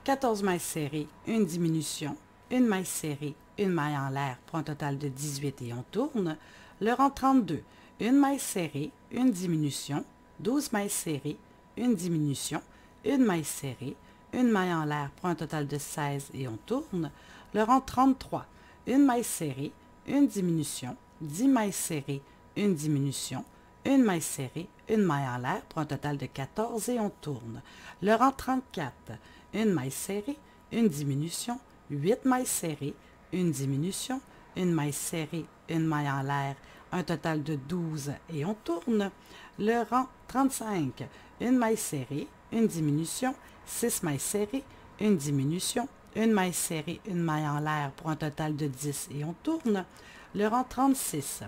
14 mailles serrées, une diminution, une maille serrée, une maille en l'air pour un total de 18 et on tourne. Le rang 32, une maille serrée, une diminution, 12 mailles serrées, une diminution, une maille serrée, une maille en l'air pour un total de 16 et on tourne. Le rang 33, une maille serrée, une diminution, 10 mailles serrées, une diminution, une maille serrée, une maille en l'air pour un total de 14 et on tourne. Le rang 34, une maille serrée, une diminution, 8 mailles serrées, une diminution, une maille serrée, une maille en l'air, un total de 12 et on tourne. Le rang 35, une maille serrée, une diminution, 6 mailles serrées, une diminution, une maille serrée, une maille en l'air pour un total de 10 et on tourne. Le rang 36,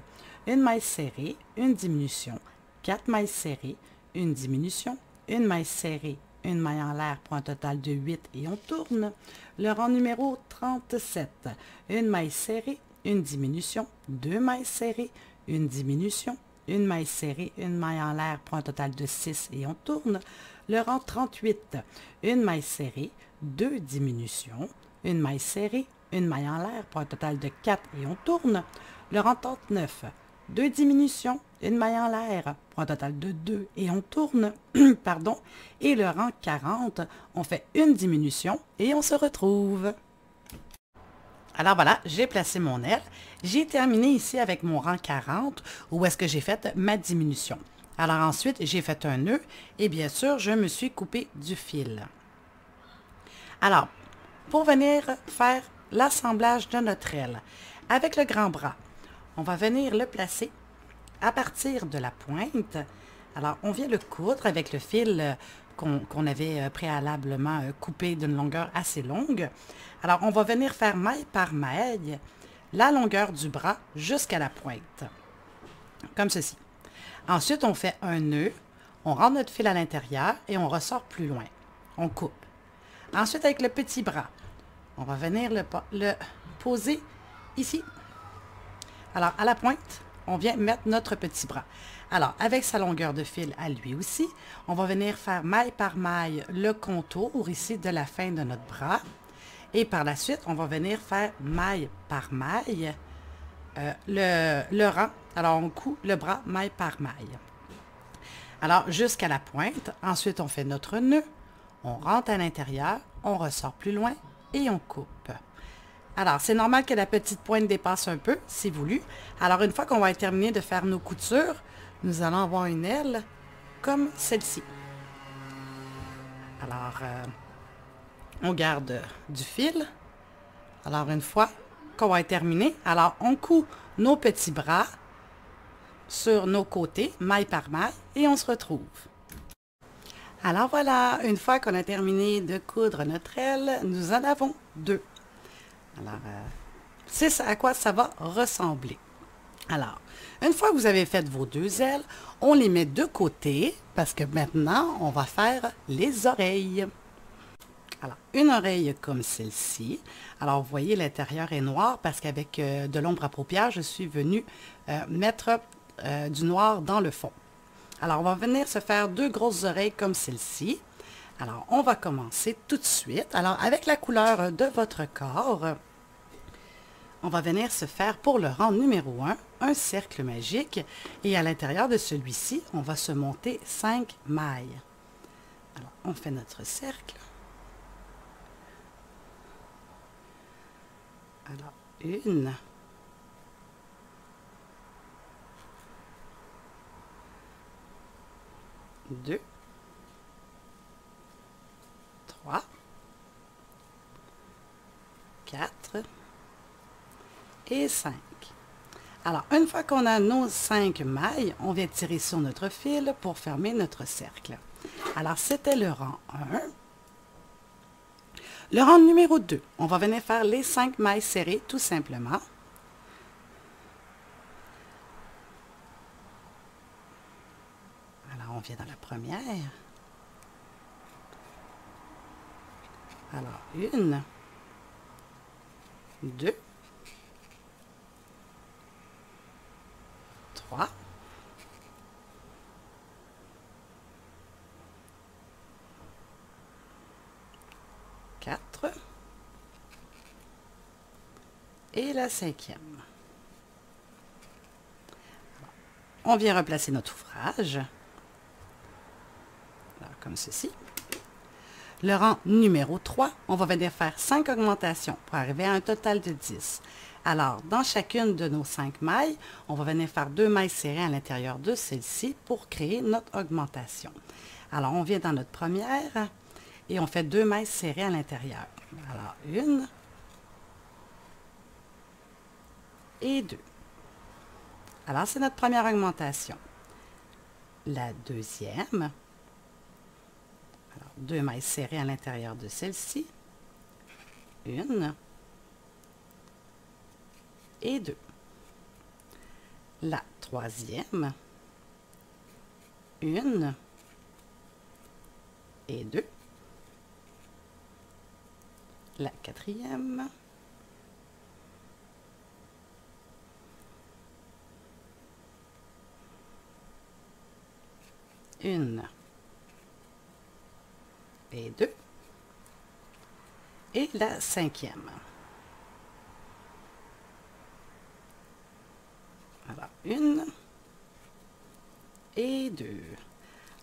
une maille serrée, une diminution, 4 mailles serrées, une diminution, une maille serrée, une maille en l'air pour un total de 8 et on tourne. Le rang numéro 37, une maille serrée, une diminution, 2 mailles serrées, une diminution, une maille serrée, une maille en l'air pour un total de 6 et on tourne. Le rang 38, une maille serrée, 2 diminutions, une maille serrée, une maille en l'air pour un total de 4 et on tourne. Le rang 39, 2 diminutions, une maille en l'air pour un total de 2 et on tourne. Pardon. Et le rang 40, on fait une diminution et on se retrouve. Alors voilà, j'ai placé mon aile. J'ai terminé ici avec mon rang 40 où est-ce que j'ai fait ma diminution. Alors ensuite, j'ai fait un nœud et bien sûr, je me suis coupé du fil. Alors, pour venir faire l'assemblage de notre aile, avec le grand bras, on va venir le placer à partir de la pointe. Alors, on vient le coudre avec le fil qu'on avait préalablement coupé d'une longueur assez longue. Alors, on va venir faire maille par maille la longueur du bras jusqu'à la pointe, comme ceci. Ensuite, on fait un nœud, on rentre notre fil à l'intérieur et on ressort plus loin. On coupe. Ensuite, avec le petit bras, on va venir le poser ici. Alors, à la pointe, on vient mettre notre petit bras. Alors, avec sa longueur de fil à lui aussi, on va venir faire maille par maille le contour ici de la fin de notre bras. Et par la suite, on va venir faire maille par maille le rang. Alors, on coud le bras maille par maille. Alors, jusqu'à la pointe. Ensuite, on fait notre nœud. On rentre à l'intérieur, on ressort plus loin et on coupe. Alors, c'est normal que la petite pointe dépasse un peu, c'est voulu. Alors, une fois qu'on va terminer de faire nos coutures, nous allons avoir une aile comme celle-ci. Alors, on garde du fil. Alors, une fois qu'on va être terminé, alors on coud nos petits bras sur nos côtés, maille par maille, et on se retrouve. Alors voilà, une fois qu'on a terminé de coudre notre aile, nous en avons deux. Alors, c'est à quoi ça va ressembler. Alors, une fois que vous avez fait vos deux ailes, on les met de côté parce que maintenant, on va faire les oreilles. Alors, une oreille comme celle-ci. Alors, vous voyez, l'intérieur est noir parce qu'avec de l'ombre à paupières, je suis venue mettre du noir dans le fond. Alors, on va venir se faire deux grosses oreilles comme celle-ci. Alors, on va commencer tout de suite. Alors, avec la couleur de votre corps, on va venir se faire pour le rang numéro 1, un cercle magique. Et à l'intérieur de celui-ci, on va se monter 5 mailles. Alors, on fait notre cercle. Alors, 1, 2, 2, 3, 4 et 5. Alors, une fois qu'on a nos 5 mailles, on vient tirer sur notre fil pour fermer notre cercle. Alors, c'était le rang 1. Le rang numéro 2, on va venir faire les 5 mailles serrées tout simplement. Alors, on vient dans la première. Alors, 1, 2, 3, 4 et la 5e. On vient replacer notre ouvrage, alors, comme ceci. Le rang numéro 3, on va venir faire 5 augmentations pour arriver à un total de 10. Alors, dans chacune de nos 5 mailles, on va venir faire 2 mailles serrées à l'intérieur de celle-ci pour créer notre augmentation. Alors, on vient dans notre première et on fait 2 mailles serrées à l'intérieur. Alors, 1 et 2. Alors, c'est notre première augmentation. La deuxième, alors 2 mailles serrées à l'intérieur de celle-ci. 1 et 2. La troisième, 1 et 2. La quatrième, 1 et 2. Et la 5e. Alors, 1 et 2.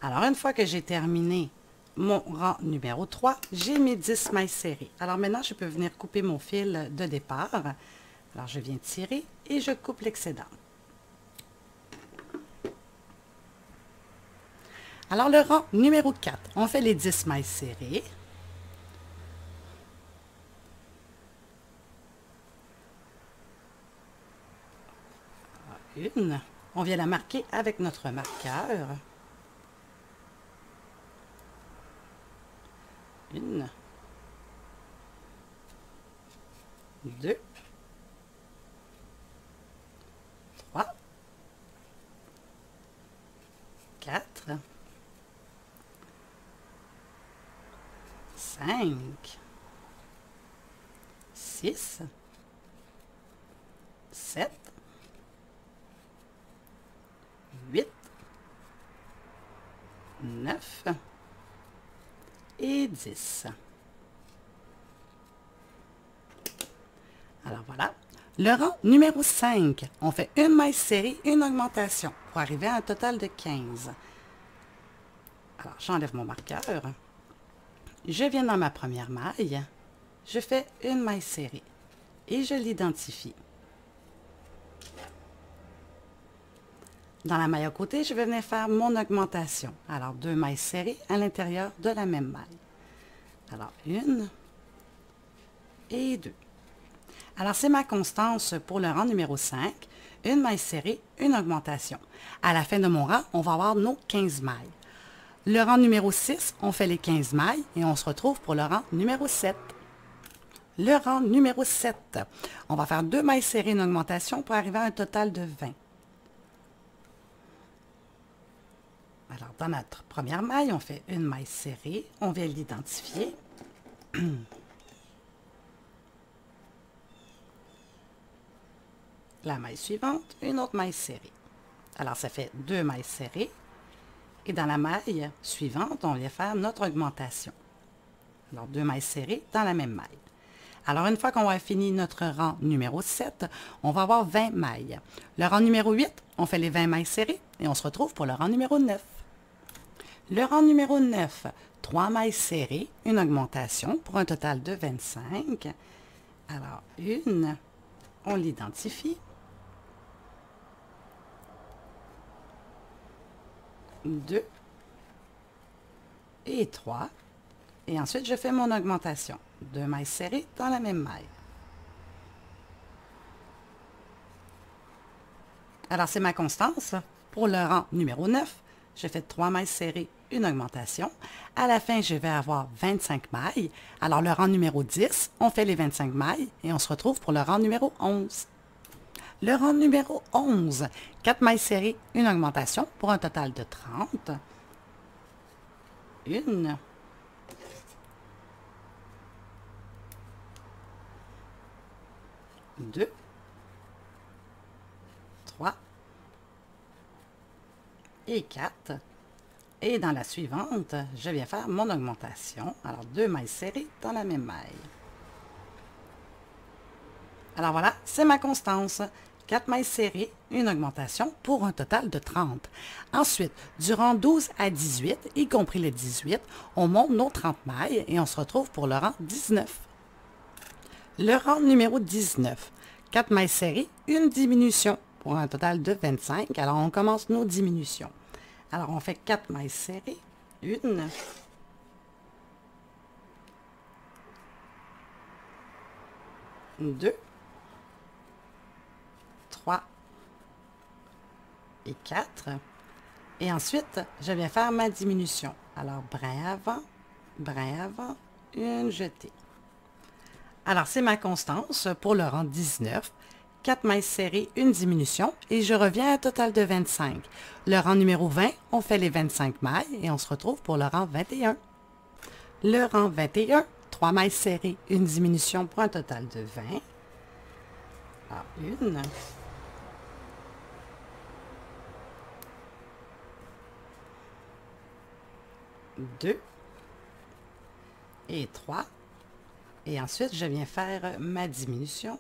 Alors, une fois que j'ai terminé mon rang numéro 3, j'ai mes 10 mailles serrées. Alors maintenant, je peux venir couper mon fil de départ. Alors, je viens tirer et je coupe l'excédent. Alors, le rang numéro 4, on fait les 10 mailles serrées. Une, on vient la marquer avec notre marqueur. 1, 2, 3, 4, 5, 6, 7, 8, 9 et 10. Alors voilà. Le rang numéro 5, on fait une maille serrée, une augmentation pour arriver à un total de 15. Alors, j'enlève mon marqueur. Je viens dans ma première maille. Je fais une maille serrée et je l'identifie. Dans la maille à côté, je vais venir faire mon augmentation. Alors, 2 mailles serrées à l'intérieur de la même maille. Alors, 1 et 2. Alors, c'est ma constance pour le rang numéro 5. Une maille serrée, une augmentation. À la fin de mon rang, on va avoir nos 15 mailles. Le rang numéro 6, on fait les 15 mailles et on se retrouve pour le rang numéro 7. Le rang numéro 7, on va faire 2 mailles serrées, une augmentation pour arriver à un total de 20. Alors, dans notre première maille, on fait une maille serrée. On vient l'identifier. La maille suivante, une autre maille serrée. Alors, ça fait 2 mailles serrées. Et dans la maille suivante, on vient faire notre augmentation. Alors, 2 mailles serrées dans la même maille. Alors, une fois qu'on a fini notre rang numéro 7, on va avoir 20 mailles. Le rang numéro 8, on fait les 20 mailles serrées et on se retrouve pour le rang numéro 9. Le rang numéro 9, 3 mailles serrées, une augmentation pour un total de 25. Alors, une, on l'identifie. 2 et 3. Et ensuite, je fais mon augmentation. 2 mailles serrées dans la même maille. Alors, c'est ma constance. Pour le rang numéro 9, j'ai fait 3 mailles serrées, une augmentation. À la fin, je vais avoir 25 mailles. Alors, le rang numéro 10, on fait les 25 mailles et on se retrouve pour le rang numéro 11. Le rang numéro 11, 4 mailles serrées, une augmentation pour un total de 30. 1, 2, 3 et 4. Et dans la suivante, je viens faire mon augmentation. Alors, 2 mailles serrées dans la même maille. Alors voilà, c'est ma constance. 4 mailles serrées, une augmentation pour un total de 30. Ensuite, du rang 12 à 18, y compris le 18, on monte nos 30 mailles et on se retrouve pour le rang 19. Le rang numéro 19, 4 mailles serrées, une diminution pour un total de 25. Alors, on commence nos diminutions. Alors, on fait 4 mailles serrées, 1, 2, 3 et 4. Et ensuite, je viens faire ma diminution. Alors, brin avant, une jetée. Alors, c'est ma constance pour le rang 19. 4 mailles serrées, une diminution et je reviens à un total de 25. Le rang numéro 20, on fait les 25 mailles et on se retrouve pour le rang 21. Le rang 21, 3 mailles serrées, une diminution pour un total de 20. Alors, 1, 2 et 3. Et ensuite, je viens faire ma diminution.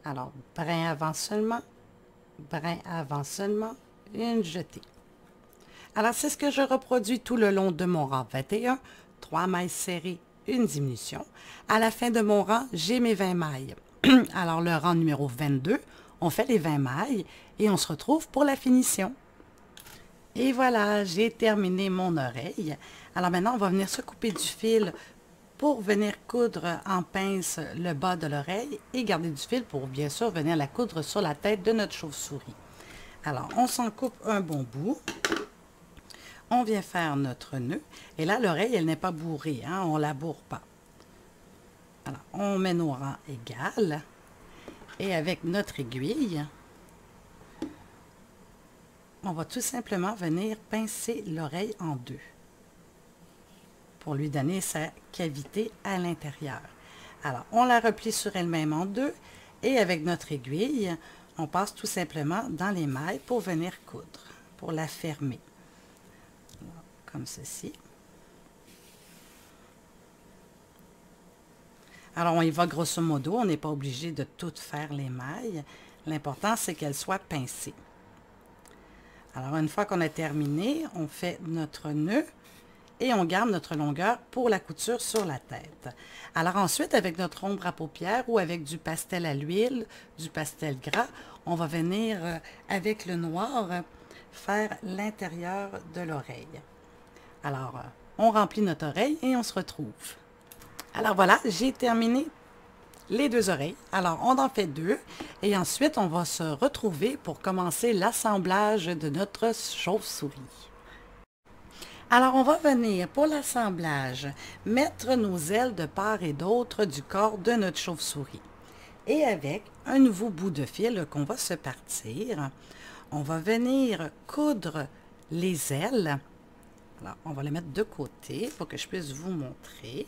Alors, brin avant seulement, une jetée. Alors, c'est ce que je reproduis tout le long de mon rang 21. 3 mailles serrées, une diminution. À la fin de mon rang, j'ai mes 20 mailles. Alors, le rang numéro 22, on fait les 20 mailles et on se retrouve pour la finition. Et voilà, j'ai terminé mon oreille. Alors maintenant, on va venir se couper du fil pour venir coudre en pince le bas de l'oreille et garder du fil pour bien sûr venir la coudre sur la tête de notre chauve-souris. Alors, on s'en coupe un bon bout. On vient faire notre nœud. Et là, l'oreille, elle n'est pas bourrée, hein, on ne la bourre pas. Alors, on met nos rangs égales. Et avec notre aiguille, on va tout simplement venir pincer l'oreille en deux pour lui donner sa cavité à l'intérieur. Alors, on la replie sur elle-même en deux et avec notre aiguille, on passe tout simplement dans les mailles pour venir coudre, pour la fermer. Alors, comme ceci. Alors, on y va grosso modo, on n'est pas obligé de toutes faire les mailles. L'important, c'est qu'elles soient pincées. Alors, une fois qu'on a terminé, on fait notre nœud et on garde notre longueur pour la couture sur la tête. Alors ensuite, avec notre ombre à paupières ou avec du pastel à l'huile, du pastel gras, on va venir avec le noir faire l'intérieur de l'oreille. Alors, on remplit notre oreille et on se retrouve. Alors voilà, j'ai terminé les deux oreilles. Alors, on en fait deux et ensuite, on va se retrouver pour commencer l'assemblage de notre chauve-souris. Alors, on va venir pour l'assemblage mettre nos ailes de part et d'autre du corps de notre chauve-souris. Et avec un nouveau bout de fil qu'on va se partir, on va venir coudre les ailes. Alors, on va les mettre de côté pour que je puisse vous montrer.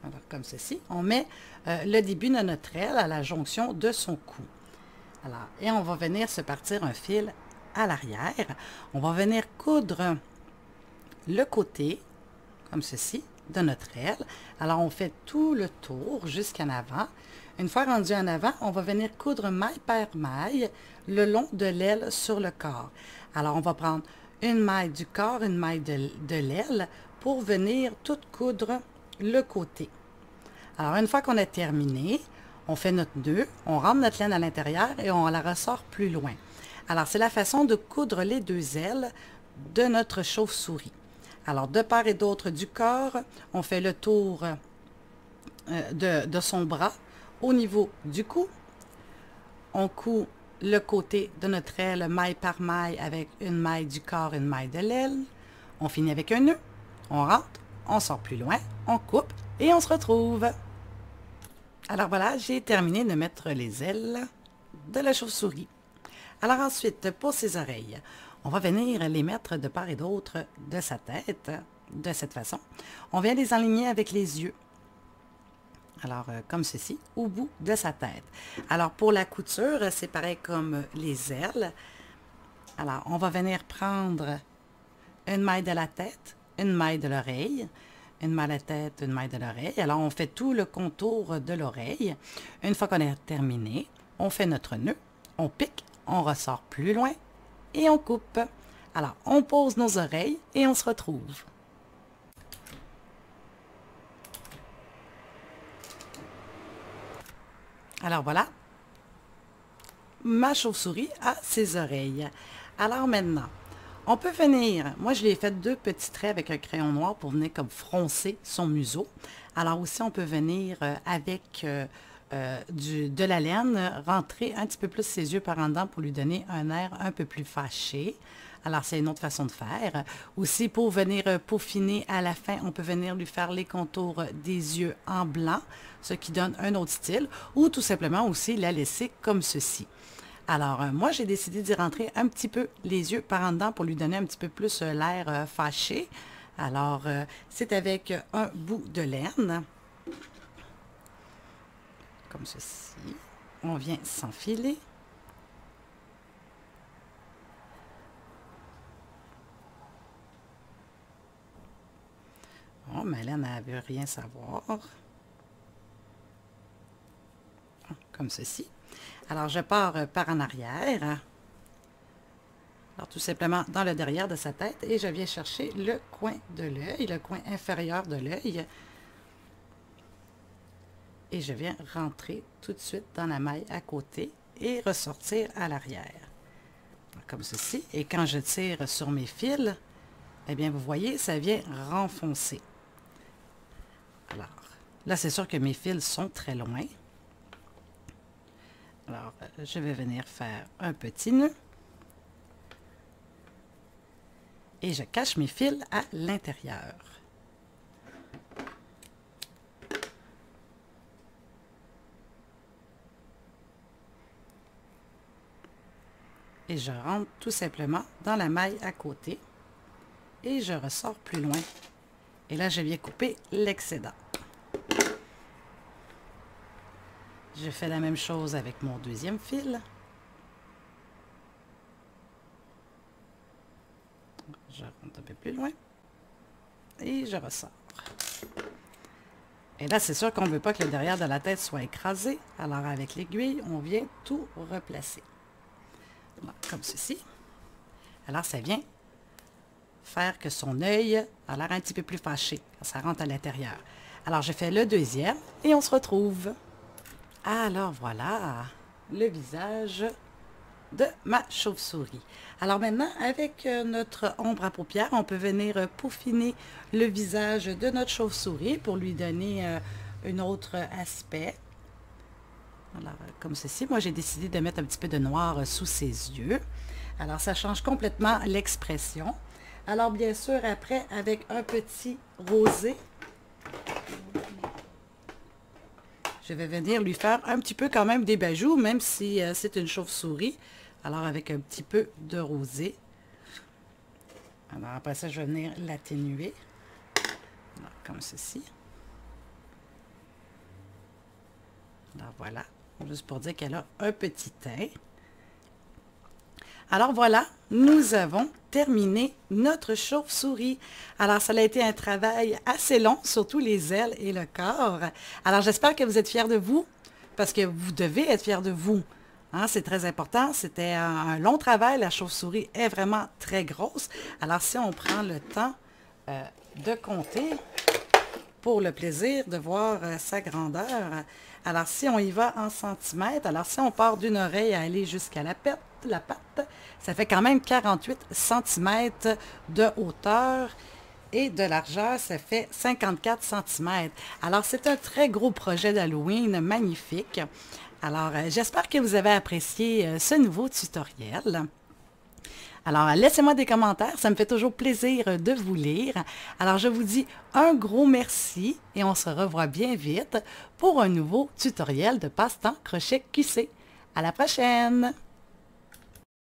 Alors, comme ceci, on met le début de notre aile à la jonction de son cou. Alors, et on va venir se partir un fil à l'arrière. On va venir coudre le côté, comme ceci, de notre aile. Alors, on fait tout le tour jusqu'en avant. Une fois rendu en avant, on va venir coudre maille par maille le long de l'aile sur le corps. Alors, on va prendre une maille du corps, une maille de l'aile pour venir tout coudre le côté. Alors, une fois qu'on a terminé, on fait notre nœud, on rentre notre laine à l'intérieur et on la ressort plus loin. Alors, c'est la façon de coudre les deux ailes de notre chauve-souris. Alors, de part et d'autre du corps, on fait le tour de son bras au niveau du cou. On coud le côté de notre aile maille par maille avec une maille du corps, une maille de l'aile. On finit avec un nœud. On rentre, on sort plus loin, on coupe et on se retrouve. Alors voilà, j'ai terminé de mettre les ailes de la chauve-souris. Alors ensuite, pour ses oreilles, on va venir les mettre de part et d'autre de sa tête, de cette façon. On vient les aligner avec les yeux. Alors, comme ceci, au bout de sa tête. Alors, pour la couture, c'est pareil comme les ailes. Alors, on va venir prendre une maille de la tête, une maille de l'oreille, une maille de la tête, une maille de l'oreille. Alors, on fait tout le contour de l'oreille. Une fois qu'on a terminé, on fait notre nœud, on pique, on ressort plus loin et on coupe. Alors, on pose nos oreilles et on se retrouve. Alors voilà, ma chauve-souris a ses oreilles. Alors maintenant, on peut venir, moi je lui ai fait 2 petits traits avec un crayon noir pour venir comme froncer son museau. Alors aussi on peut venir avec de la laine, rentrer un petit peu plus ses yeux par en dedans pour lui donner un air un peu plus fâché. Alors, c'est une autre façon de faire. Aussi, pour venir peaufiner à la fin, on peut venir lui faire les contours des yeux en blanc, ce qui donne un autre style, ou tout simplement aussi la laisser comme ceci. Alors, moi, j'ai décidé d'y rentrer un petit peu les yeux par en dedans pour lui donner un petit peu plus l'air fâché. Alors, c'est avec un bout de laine, comme ceci. On vient s'enfiler. Bon, Malène, elle ne veut rien savoir. Comme ceci. Alors, je pars par en arrière. Alors, tout simplement dans le derrière de sa tête. Et je viens chercher le coin de l'œil, le coin inférieur de l'œil. Et je viens rentrer tout de suite dans la maille à côté et ressortir à l'arrière. Comme ceci. Et quand je tire sur mes fils, eh bien, vous voyez, ça vient renfoncer. Alors, là, c'est sûr que mes fils sont très loin. Alors, je vais venir faire un petit nœud. Et je cache mes fils à l'intérieur. Et je rentre tout simplement dans la maille à côté. Et je ressors plus loin. Et là, je viens couper l'excédent. Je fais la même chose avec mon deuxième fil. Je rentre un peu plus loin. Et je ressors. Et là, c'est sûr qu'on ne veut pas que le derrière de la tête soit écrasé. Alors, avec l'aiguille, on vient tout replacer. Comme ceci. Alors, ça vient faire que son œil a l'air un petit peu plus fâché quand ça rentre à l'intérieur. Alors, je fais le deuxième et on se retrouve. Alors, voilà le visage de ma chauve-souris. Alors maintenant, avec notre ombre à paupières, on peut venir peaufiner le visage de notre chauve-souris pour lui donner un autre aspect. Alors, comme ceci, moi j'ai décidé de mettre un petit peu de noir sous ses yeux. Alors, ça change complètement l'expression. Alors, bien sûr, après, avec un petit rosé, je vais venir lui faire un petit peu quand même des bajoux, même si c'est une chauve-souris. Alors, avec un petit peu de rosé. Alors, après ça, je vais venir l'atténuer. Comme ceci. Alors, voilà. Juste pour dire qu'elle a un petit teint. Alors voilà, nous avons terminé notre chauve-souris. Alors ça a été un travail assez long, surtout les ailes et le corps. Alors j'espère que vous êtes fiers de vous, parce que vous devez être fiers de vous. Hein, c'est très important, c'était un long travail, la chauve-souris est vraiment très grosse. Alors si on prend le temps de compter pour le plaisir de voir sa grandeur, alors si on y va en centimètres, alors si on part d'une oreille à aller jusqu'à la patte, ça fait quand même 48 cm de hauteur. et de largeur, ça fait 54 cm. Alors, c'est un très gros projet d'Halloween, magnifique. Alors, j'espère que vous avez apprécié ce nouveau tutoriel. Alors, laissez-moi des commentaires, ça me fait toujours plaisir de vous lire. Alors, je vous dis un gros merci et on se revoit bien vite pour un nouveau tutoriel de passe-temps crochet QC. À la prochaine!